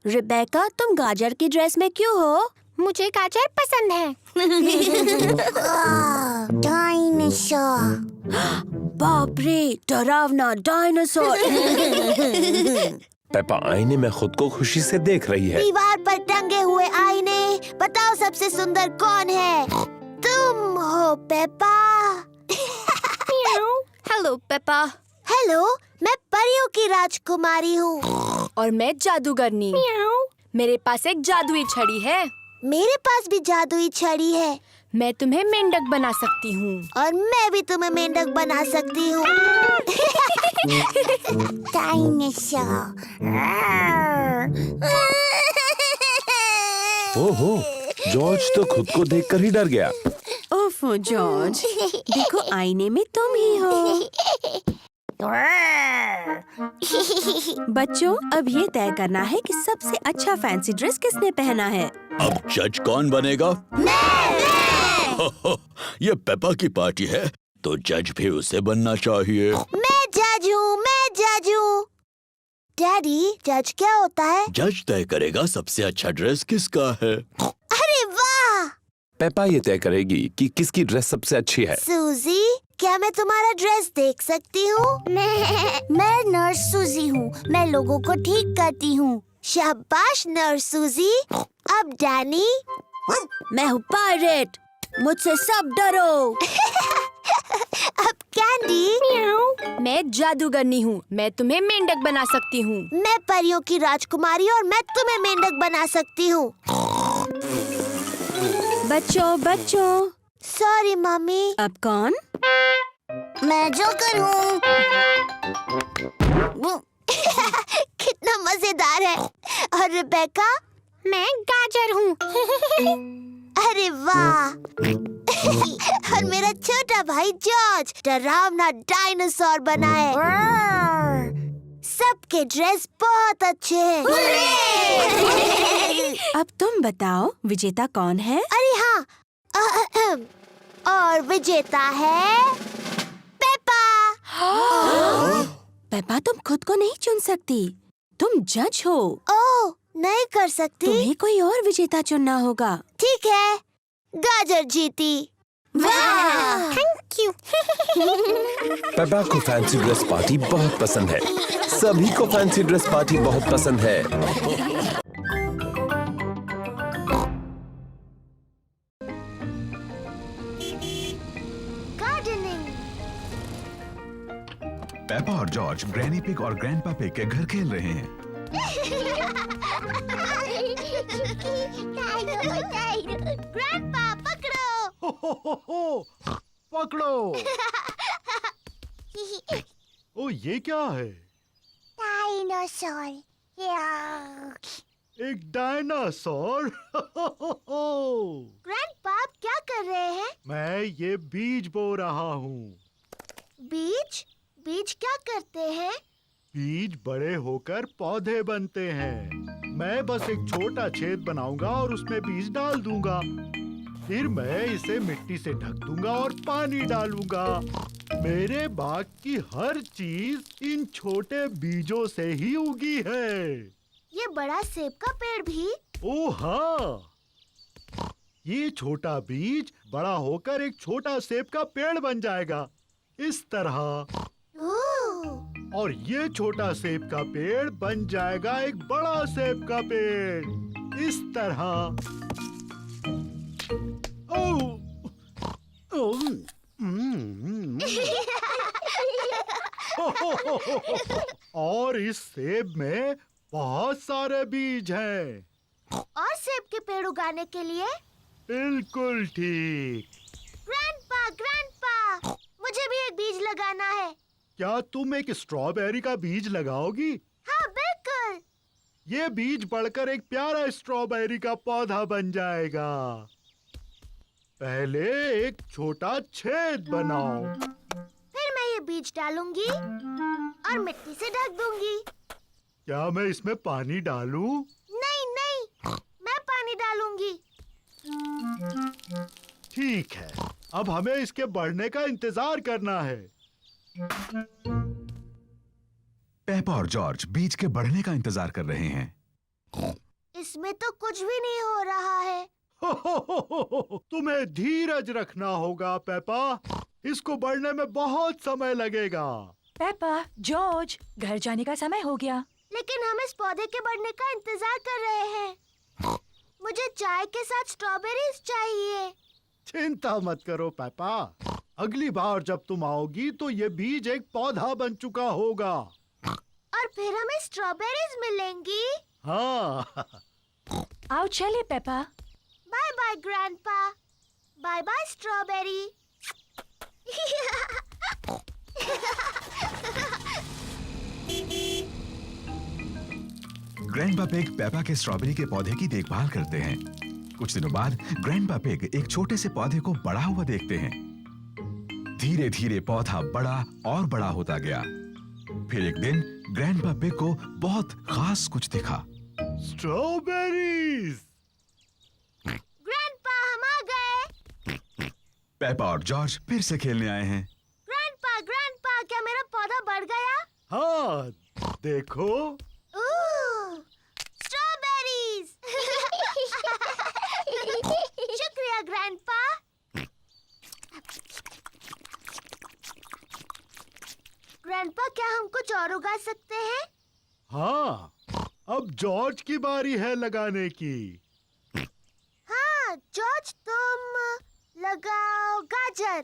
रिबेका, तुम गाजर की ड्रेस में क्यों हो? मुझे गाजर पसंद है। डायनासोर। बाप रे, डरावना डायनासोर। पेपा आईने में खुद को खुशी से देख रही है। दीवार पर टंगे हुए आईने, बताओ सबसे सुंदर कौन है? तुम हो पेपा। Hello Peppa. हेलो, मैं परियों की राजकुमारी हूँ। और मैं जादूगरनी। मेरे पास एक जादुई छड़ी है। मेरे पास भी जादुई छड़ी है। मैं तुम्हें मेंढक बना सकती हूँ। और मैं भी तुम्हें मेंढक बना सकती हूँ। डायनासोर। ओहो, जॉर्ज तो खुद को देखकर ही डर गया। ओफो जॉर्ज, देखो आईने में तुम ही हो। बच्चों, अब ये तय करना है कि सबसे अच्छा फैंसी ड्रेस किसने पहना है। अब जज कौन बनेगा? ये पेपा की पार्टी है, तो जज भी उसे बनना चाहिए। मैं जज हूँ, मैं जज हूँ। डैडी, जज क्या होता है? जज तय करेगा सबसे अच्छा ड्रेस किसका है। अरे वाह! पेपा ये तय करेगी कि किसकी ड्रेस सबसे अच्छी है। सूजी, क्या मैं तुम्हारा ड्रेस देख सकती हूँ? मैं नर्स सूजी हूँ। मैं लोगों को ठीक करती हूँ। शाबाश नर्स सूजी। अब डैनी। मैं हूँ पायरेट, मुझसे सब डरो। अब कैंडी। मैं जादूगरनी हूँ, मैं तुम्हें मेंढक बना सकती हूँ। मैं परियों की राजकुमारी और मैं तुम्हें मेंढक बना सकती हूँ। बच्चों, सॉरी मम्मी। अब कौन? मैं जोकर हूँ। कितना मजेदार है। और रिबेका, मैं गाजर हूँ। अरे वाह! और मेरा छोटा भाई जॉर्ज डरावना डायनासोर बना है। सबके ड्रेस बहुत अच्छे हैं। अब तुम बताओ विजेता कौन है? अरे हाँ, और विजेता है पेपा। पेपा, तुम खुद को नहीं चुन सकती, तुम जज हो। ओह, नहीं कर सकती? तुम्हें कोई और विजेता चुनना होगा। ठीक है, गाजर जीती। वाह! Thank you. पेपा को फैंसी ड्रेस पार्टी बहुत पसंद है। सभी को फैंसी ड्रेस पार्टी बहुत पसंद है। गार्डनिंग। पेपा और जॉर्ज ग्रैनी पिग और ग्रैंडपा पिग के घर खेल रहे हैं। ग्रैंडपा, पकड़ो। पकड़ो। ओ, ये क्या है? डायनासोर। एक डायनासोर। ग्रैंडपा, आप क्या कर रहे हैं? मैं ये बीज बो रहा हूँ। बीज? बीज क्या करते हैं? बीज बड़े होकर पौधे बनते हैं। मैं बस एक छोटा छेद बनाऊंगा और उसमें बीज डाल दूंगा। फिर मैं इसे मिट्टी से ढक दूंगा और पानी डालूंगा। मेरे बाग की हर चीज इन छोटे बीजों से ही उगी है। ये बड़ा सेब का पेड़ भी? ओह हाँ, ये छोटा बीज बड़ा होकर एक छोटा सेब का पेड़ बन जाएगा, इस तरह। ओह! और ये छोटा सेब का पेड़ बन जाएगा एक बड़ा सेब का पेड़, इस तरह। ओह! ओह! और इस सेब में बहुत सारे बीज हैं। और सेब के पेड़ उगाने के लिए? बिल्कुल ठीक। ग्रैंडपा, ग्रैंडपा, मुझे भी एक बीज लगाना है। क्या तुम एक स्ट्रॉबेरी का बीज लगाओगी? हाँ, बिल्कुल। ये बीज बढ़कर एक प्यारा स्ट्रॉबेरी का पौधा बन जाएगा। पहले एक छोटा छेद बनाओ। फिर मैं ये बीज डालूंगी और मिट्टी से ढक दूंगी। क्या मैं इसमें पानी डालूं? नहीं नहीं, मैं पानी डालूंगी। ठीक है, अब हमें इसके बढ़ने का इंतजार करना है। पेपा और जॉर्ज बीज के बढ़ने का इंतजार कर रहे हैं। इसमें तो कुछ भी नहीं हो रहा है। तुम्हें धीरज रखना होगा पेपा, इसको बढ़ने में बहुत समय लगेगा। पेपा, जॉर्ज, घर जाने का समय हो गया। लेकिन हम इस पौधे के बढ़ने का इंतजार कर रहे हैं। मुझे चाय के साथ स्ट्रॉबेरीज चाहिए। चिंता मत करो पेपा, अगली बार जब तुम आओगी तो ये बीज एक पौधा बन चुका होगा। और फिर हमें स्ट्रॉबेरीज मिलेंगी। हाँ। आओ चले Peppa. Bye bye grandpa, bye bye strawberry. Grandpa Pig Peppa के स्ट्रॉबेरी के पौधे की देखभाल करते हैं। कुछ दिनों बाद ग्रैंडपा पिग एक छोटे से पौधे को बड़ा हुआ देखते हैं। धीरे धीरे पौधा बड़ा और बड़ा होता गया। फिर एक दिन ग्रैंडपा पिग को बहुत खास कुछ दिखा। स्ट्रॉबेरीज। ग्रैंडपा, हम आ गए। पेपा और जॉर्ज फिर से खेलने आए हैं। ग्रैंडपा, ग्रैंडपा, क्या मेरा पौधा बढ़ गया? हाँ, देखो। स्ट्रॉबेरीज। शुक्रिया ग्रैंडपा। ग्रैंडपा, क्या हम कुछ और उगा सकते हैं? हाँ, अब जॉर्ज की बारी है लगाने की। हाँ, जॉर्ज, तुम लगाओ गाजर।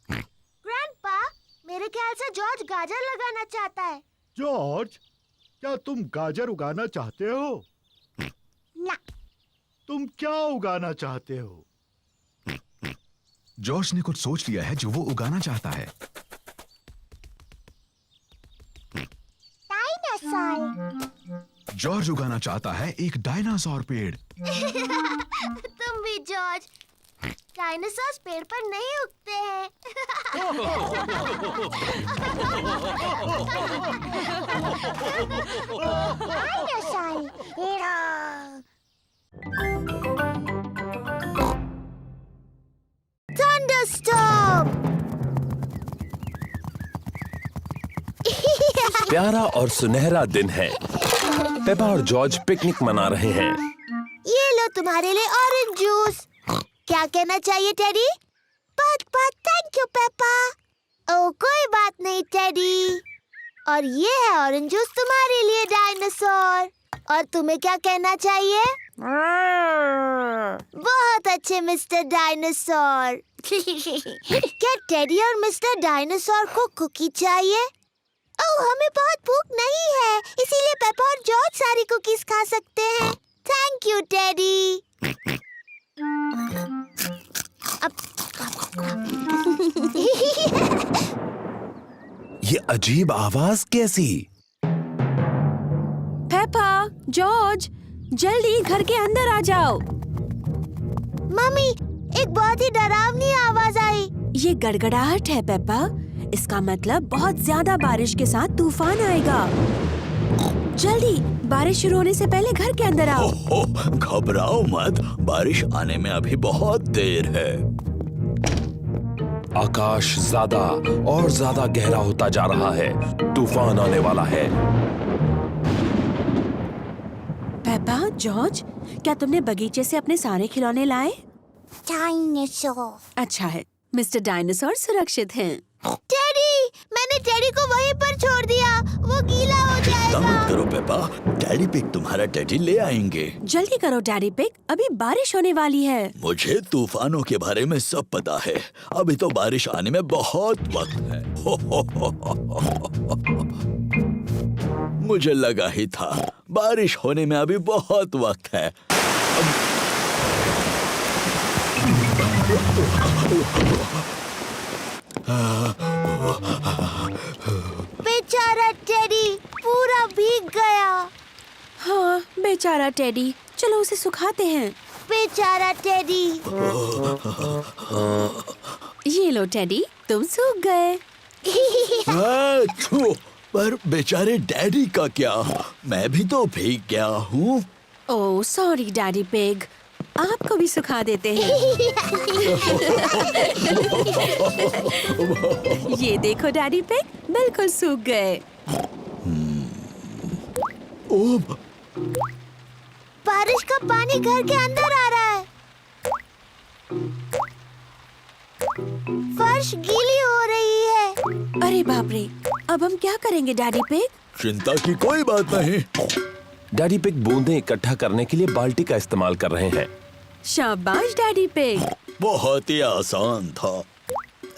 ग्रैंडपा, मेरे ख्याल से जॉर्ज गाजर लगाना चाहता है। जॉर्ज, क्या तुम गाजर उगाना चाहते हो? ना। तुम क्या उगाना चाहते हो? जॉर्ज ने कुछ सोच लिया है जो वो उगाना चाहता है। डायनासोर। जॉर्ज उगाना चाहता है एक डायनासोर पेड़। तुम भी जॉर्ज, डायनासोर पेड़ पर नहीं उगते हैं। Thunderstorm! प्यारा और सुनहरा दिन है। पेपा और जॉर्ज पिकनिक मना रहे हैं। ये लो तुम्हारे लिए ऑरेंज जूस। क्या कहना चाहिए टेडी? बहुत बहुत थैंक यू पेपा। ओ कोई बात नहीं टेडी। और ये है ऑरेंज जूस तुम्हारे लिए डायनासोर। और तुम्हें क्या कहना चाहिए? बहुत अच्छे मिस्टर डायनासोर। क्या टेडी और मिस्टर डायनासोर को कुकी चाहिए? ओह हमें बहुत भूख नहीं है, इसीलिए पेपा और जॉर्ज सारी कुकीज खा सकते हैं। Thank you teddy. ये अजीब आवाज कैसी? पेपा, जॉर्ज, जल्दी घर के अंदर आ जाओ। मम्मी, एक बहुत ही डरावनी आवाज आई। ये गड़गड़ाहट है पेपा। इसका मतलब बहुत ज्यादा बारिश के साथ तूफान आएगा। जल्दी, बारिश शुरू होने से पहले घर के अंदर आओ। घबराओ मत, बारिश आने में अभी बहुत देर है। आकाश ज्यादा और ज्यादा गहरा होता जा रहा है। तूफान आने वाला है। पेपा, जॉर्ज, क्या तुमने बगीचे से अपने सारे खिलौने लाए? डायनासोर। अच्छा है, मिस्टर डायनासोर सुरक्षित हैं। टेडी, मैंने टेडी को वहीं पर छोड़ दिया, वो गीला हो चिंता मत जाएगा। करो पेपा, डैडी पिग तुम्हारा टेडी ले आएंगे। जल्दी करो डैडी पिग, अभी बारिश होने वाली है। मुझे तूफानों के बारे में सब पता है। अभी तो बारिश आने में बहुत वक्त है। मुझे लगा ही था, बारिश होने में अभी बहुत वक्त है। बेचारा टेडी पूरा भीग गया। हाँ, बेचारा टेडी, चलो उसे सुखाते हैं। बेचारा टेडी। ये लो टेडी, तुम सूख गए। पर बेचारे डैडी का क्या? मैं भी तो भीग गया हूँ। ओह सॉरी डैडी पिग, आपको भी सुखा देते हैं। ये देखो डैडी पिग, बिल्कुल सूख गए। बारिश का पानी घर के अंदर आ रहा है। फर्श गीली हो रही है। अरे बाप रे, अब हम क्या करेंगे डैडी पिग? चिंता की कोई बात नहीं। डैडी पिग बूंदें इकट्ठा करने के लिए बाल्टी का इस्तेमाल कर रहे हैं। शाबाश डैडी पिग। बहुत ही आसान था।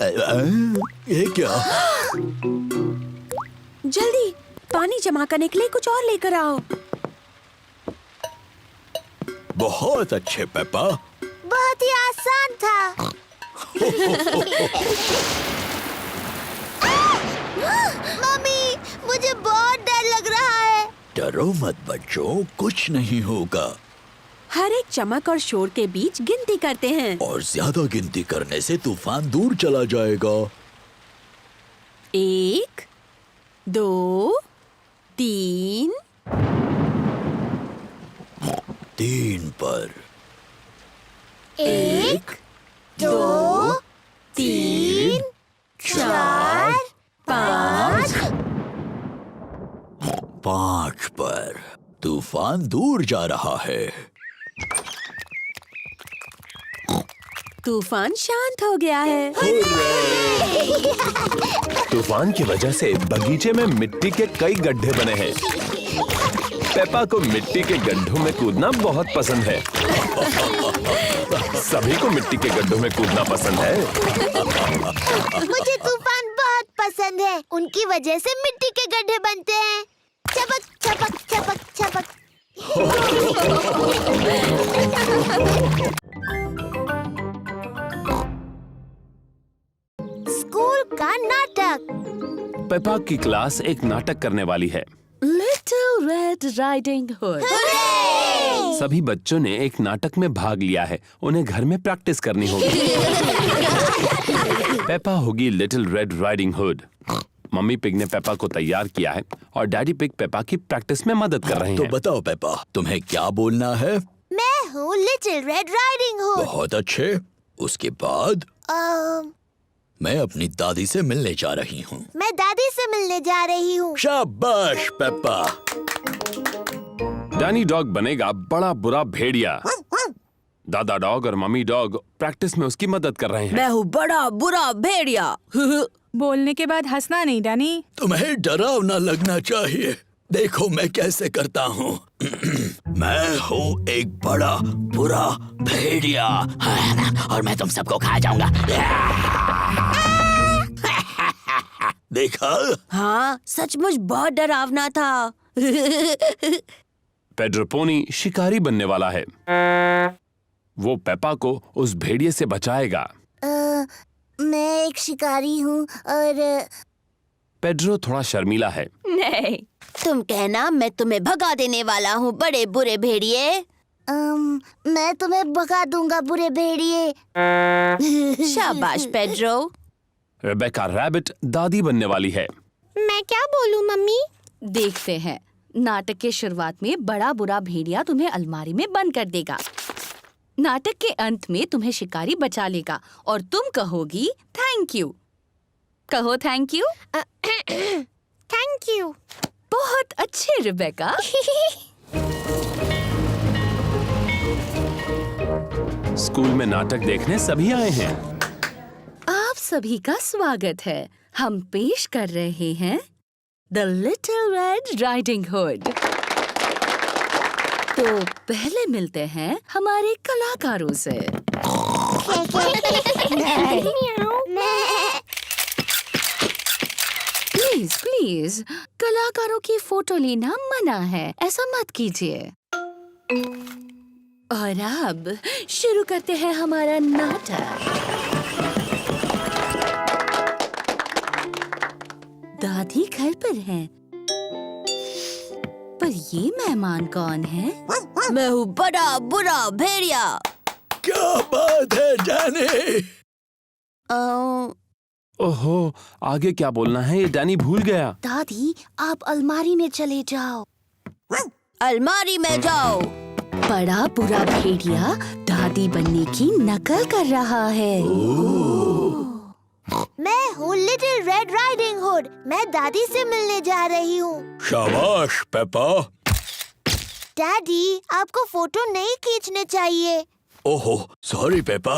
ये क्या? जल्दी, पानी जमा करने के लिए कुछ और लेकर आओ। बहुत अच्छे पेपा। बहुत ही आसान था। मम्मी, मुझे बहुत डर लग रहा है। डरो मत बच्चों, कुछ नहीं होगा। हर एक चमक और शोर के बीच गिनती करते हैं। और ज्यादा गिनती करने से तूफान दूर चला जाएगा। 1, 2, 3। 3 पर। 1, 2, 3, 4, 5। 5 पर। तूफान दूर जा रहा है। तूफान शांत हो गया है। तूफान की वजह से बगीचे में मिट्टी के कई गड्ढे बने हैं। पेपा को मिट्टी के गड्ढों में कूदना बहुत पसंद है। सभी को मिट्टी के गड्ढों में कूदना पसंद है। मुझे तूफान बहुत पसंद है। उनकी वजह से मिट्टी के गड्ढे बनते हैं। चपक चपक चपक चपक। स्कूल का नाटक। पेपा की क्लास एक नाटक करने वाली है। Little little red riding hood. सभी बच्चों ने एक नाटक में भाग लिया है, उन्हें घर में प्रैक्टिस करनी होगी। पेपा होगी little red riding hood. Mummy pig ने पेपा को तैयार किया है और डैडी पिग पेपा की प्रैक्टिस में मदद कर रहे हैं। तो बताओ पेपा, तुम्हें क्या बोलना है? मैं हूँ लिटिल रेड राइडिंग हुड। बहुत अच्छे। उसके बाद मैं अपनी दादी से मिलने जा रही हूँ। मैं दादी से मिलने जा रही हूँ। शाबाश पेपा। डैनी डॉग बनेगा बड़ा बुरा भेड़िया। दादा डॉग और मम्मी डॉग प्रैक्टिस में उसकी मदद कर रहे हैं। मैं हूँ बड़ा बुरा भेड़िया। बोलने के बाद हंसना नहीं डैनी। तुम्हें डरावना लगना चाहिए। देखो मैं कैसे करता हूँ। मैं हूँ एक बड़ा बुरा भेड़िया और मैं तुम सबको खा जाऊंगा। देखा? हाँ, सचमुच बहुत डरावना था। पेड्रो पोनी शिकारी बनने वाला है। वो पेपा को उस भेड़िए से बचाएगा। मैं एक शिकारी हूँ और पेड्रो थोड़ा शर्मीला है। नहीं, तुम कहना मैं तुम्हें भगा देने वाला हूँ बड़े बुरे भेड़िए। मैं तुम्हें भगा दूंगा बुरे भेड़िए। शाबाश पेड्रो। रेबेका रैबिट दादी बनने वाली है। मैं क्या बोलूँ मम्मी? देखते हैं। नाटक के शुरुआत में बड़ा बुरा भेड़िया तुम्हें अलमारी में बंद कर देगा। नाटक के अंत में तुम्हें शिकारी बचा लेगा और तुम कहोगी थैंक यू। कहो थैंक यू। Thank you. बहुत अच्छे रेबेका। स्कूल में नाटक देखने सभी आए हैं। आप सभी का स्वागत है। हम पेश कर रहे हैं the little red riding hood. तो पहले मिलते हैं हमारे कलाकारों से। प्लीज प्लीज, कलाकारों की फोटो लेना मना है, ऐसा मत कीजिए। और अब शुरू करते हैं हमारा नाटक। दादी घर पर हैं, पर ये मेहमान कौन है? मैं हूँ बड़ा बुरा भेड़िया। क्या बात है डैनी? ओहो, आगे क्या बोलना है ये डैनी भूल गया। दादी, आप अलमारी में चले जाओ। अलमारी में जाओ। बड़ा बुरा भेड़िया दादी बनने की नकल कर रहा है। मैं हूँ लिटिल रेड राइडिंग हुड। मैं दादी से मिलने जा रही हूँ। शाबाश पेपा। डैडी, आपको फोटो नहीं खींचने चाहिए। ओहो, सॉरी पेपा,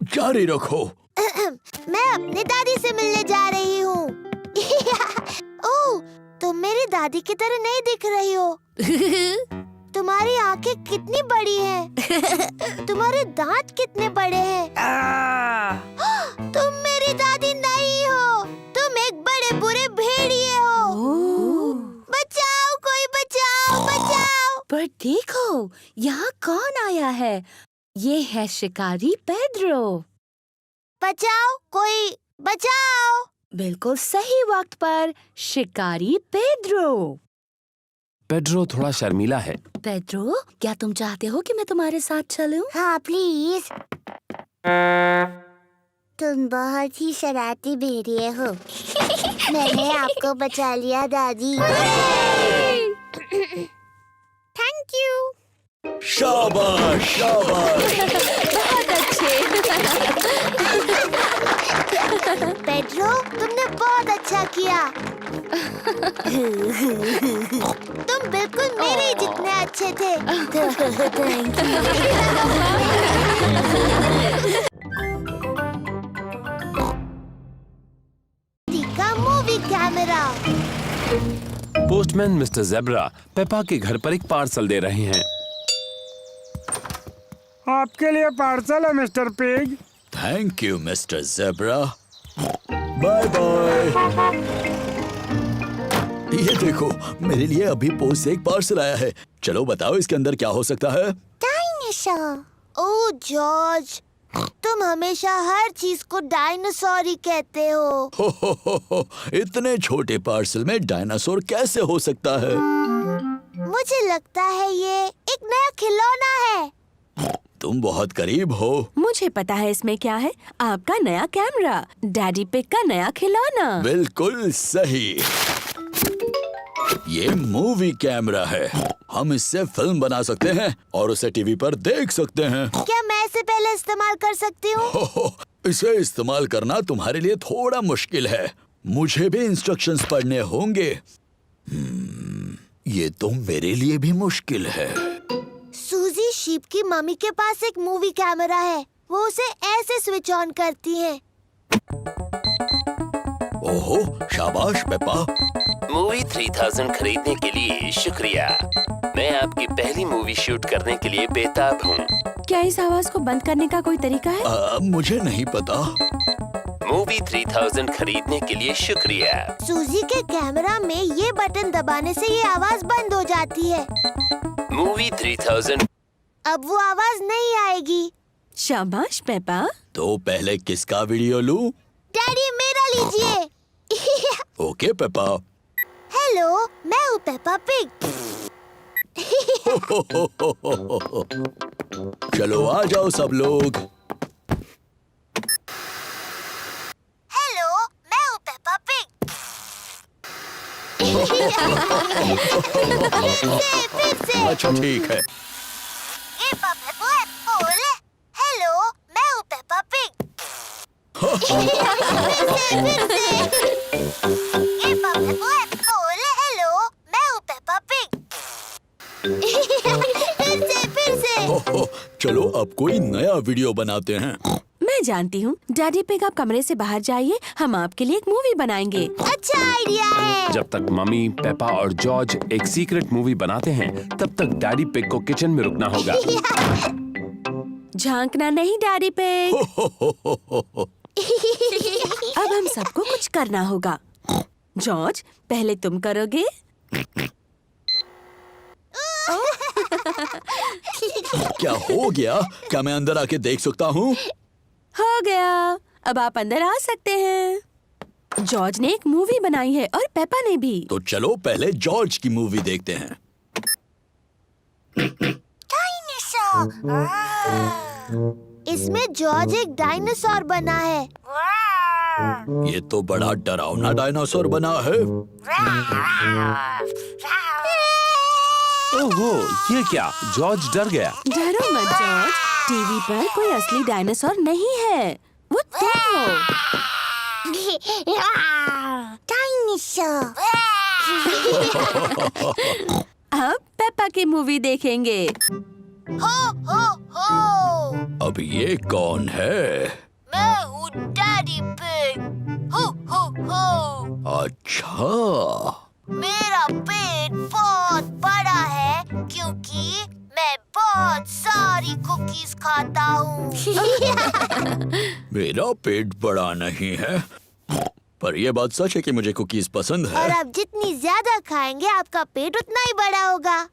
जारी रखो। मैं अपनी दादी से मिलने जा रही हूँ। ओह, तुम मेरी दादी की तरह नहीं दिख रही हो। तुम्हारी आंखें कितनी बड़ी हैं। तुम्हारे दांत कितने बड़े हैं। तुम मेरी दादी नहीं हो, तुम एक बड़े बुरे भेड़िए हो। बचाओ, कोई बचाओ, बचाओ। पर देखो, यहाँ कौन आया है? ये है शिकारी पेड्रो। बचाओ, कोई बचाओ। बिल्कुल सही वक्त पर शिकारी पेड्रो। पेड्रो थोड़ा शर्मीला है। पेड्रो, क्या तुम चाहते हो कि मैं तुम्हारे साथ चलूं? हाँ प्लीज। तुम बहुत ही शरारती भेड़िए हो। मैंने आपको बचा लिया दादी। Thank you. शाबाश शाबाश। बहुत अच्छे। पेड्रो, तुमने बहुत अच्छा किया। तुम बिल्कुल मेरे जितने अच्छे थे। Thank you. टीका movie camera. Postman Mister Zebra Peppa के घर पर एक पार्सल दे रहे हैं। आपके लिए पार्सल है mister Pig. Thank you mister Zebra. Bye bye. ये देखो, मेरे लिए अभी पोस्ट से एक पार्सल आया है। चलो बताओ इसके अंदर क्या हो सकता है? डायनासोर। ओह जॉर्ज, तुम हमेशा हर चीज को डायनासोर ही कहते हो। इतने छोटे पार्सल में डायनासोर कैसे हो सकता है? मुझे लगता है ये एक नया खिलौना है। तुम बहुत करीब हो। मुझे पता है इसमें क्या है। आपका नया कैमरा, डैडी पिग का नया खिलौना। बिल्कुल सही। ये मूवी कैमरा है। हम इससे फिल्म बना सकते हैं और उसे टीवी पर देख सकते हैं। क्या मैं इसे पहले इस्तेमाल कर सकती हूँ? इसे इस्तेमाल करना तुम्हारे लिए थोड़ा मुश्किल है। मुझे भी इंस्ट्रक्शंस पढ़ने होंगे। ये तो मेरे लिए भी मुश्किल है। सूजी शीप की मम्मी के पास एक मूवी कैमरा है। वो उसे ऐसे स्विच ऑन करती है। ओहो, शाबाश पेपा। मूवी 3000 खरीदने के लिए शुक्रिया। मैं आपकी पहली मूवी शूट करने के लिए बेताब हूँ। क्या इस आवाज को बंद करने का कोई तरीका है? मुझे नहीं पता। मूवी 3000 खरीदने के लिए शुक्रिया। सूजी के कैमरा में ये बटन दबाने से ये आवाज बंद हो जाती है। मूवी 3000। अब वो आवाज नहीं आएगी। शाबाश पेपा। तो पहले किसका वीडियो लूं? डैडी मेरा लीजिए। Okay Peppa. हेलो, मैं हूँ पेपा पिग। चलो आ जाओ सब लोग। हेलो, मैं हूँ पेपा पिग। फिर से। अच्छा ठीक है। हेलो, मैं हूँ पेपा पिग। हेलो, मैं हूँ पेपा पिग। फिर से। चलो अब कोई नया वीडियो बनाते हैं। मैं जानती हूँ। डैडी पिग, आप कमरे से बाहर जाइए, हम आपके लिए एक मूवी बनाएंगे। अच्छा आइडिया है। जब तक मम्मी, पेपा और जॉर्ज एक सीक्रेट मूवी बनाते हैं, तब तक डैडी पिग को किचन में रुकना होगा। झांकना नहीं डैडी पिग। अब हम सबको कुछ करना होगा। जॉर्ज, पहले तुम करोगे। क्या हो गया? क्या मैं अंदर आके देख सकता हूँ? हो गया, अब आप अंदर आ सकते हैं। जॉर्ज ने एक मूवी बनाई है और पेपा ने भी। तो चलो पहले जॉर्ज की मूवी देखते हैं। इसमें जॉर्ज एक डायनासोर बना है। ये तो बड़ा डरावना डायनासोर बना है। ओहो, ये क्या? जॉर्ज डर गया। डरो मत जॉर्ज, टीवी पर कोई असली डायनासोर नहीं है, वो तुम हो। डायनासोर। अब पेपा की मूवी देखेंगे। हो। अब ये कौन है? मैं हूँ डैडी पिग। हो। अच्छा। मेरा पेट बहुत बड़ा है क्योंकि मैं बहुत सारी कुकीज खाता हूँ। मेरा पेट बड़ा नहीं है, पर यह बात सच है कि मुझे कुकीज पसंद और है। आप जितनी ज्यादा खाएंगे आपका पेट उतना ही बड़ा होगा।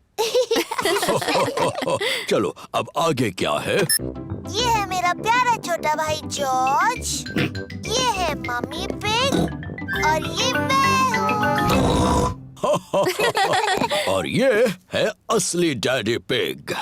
चलो अब आगे क्या है? ये है मेरा प्यारा छोटा भाई जॉर्ज, ये है मम्मी पिग और ये मैं हूँ। और ये है असली डैडी पिग।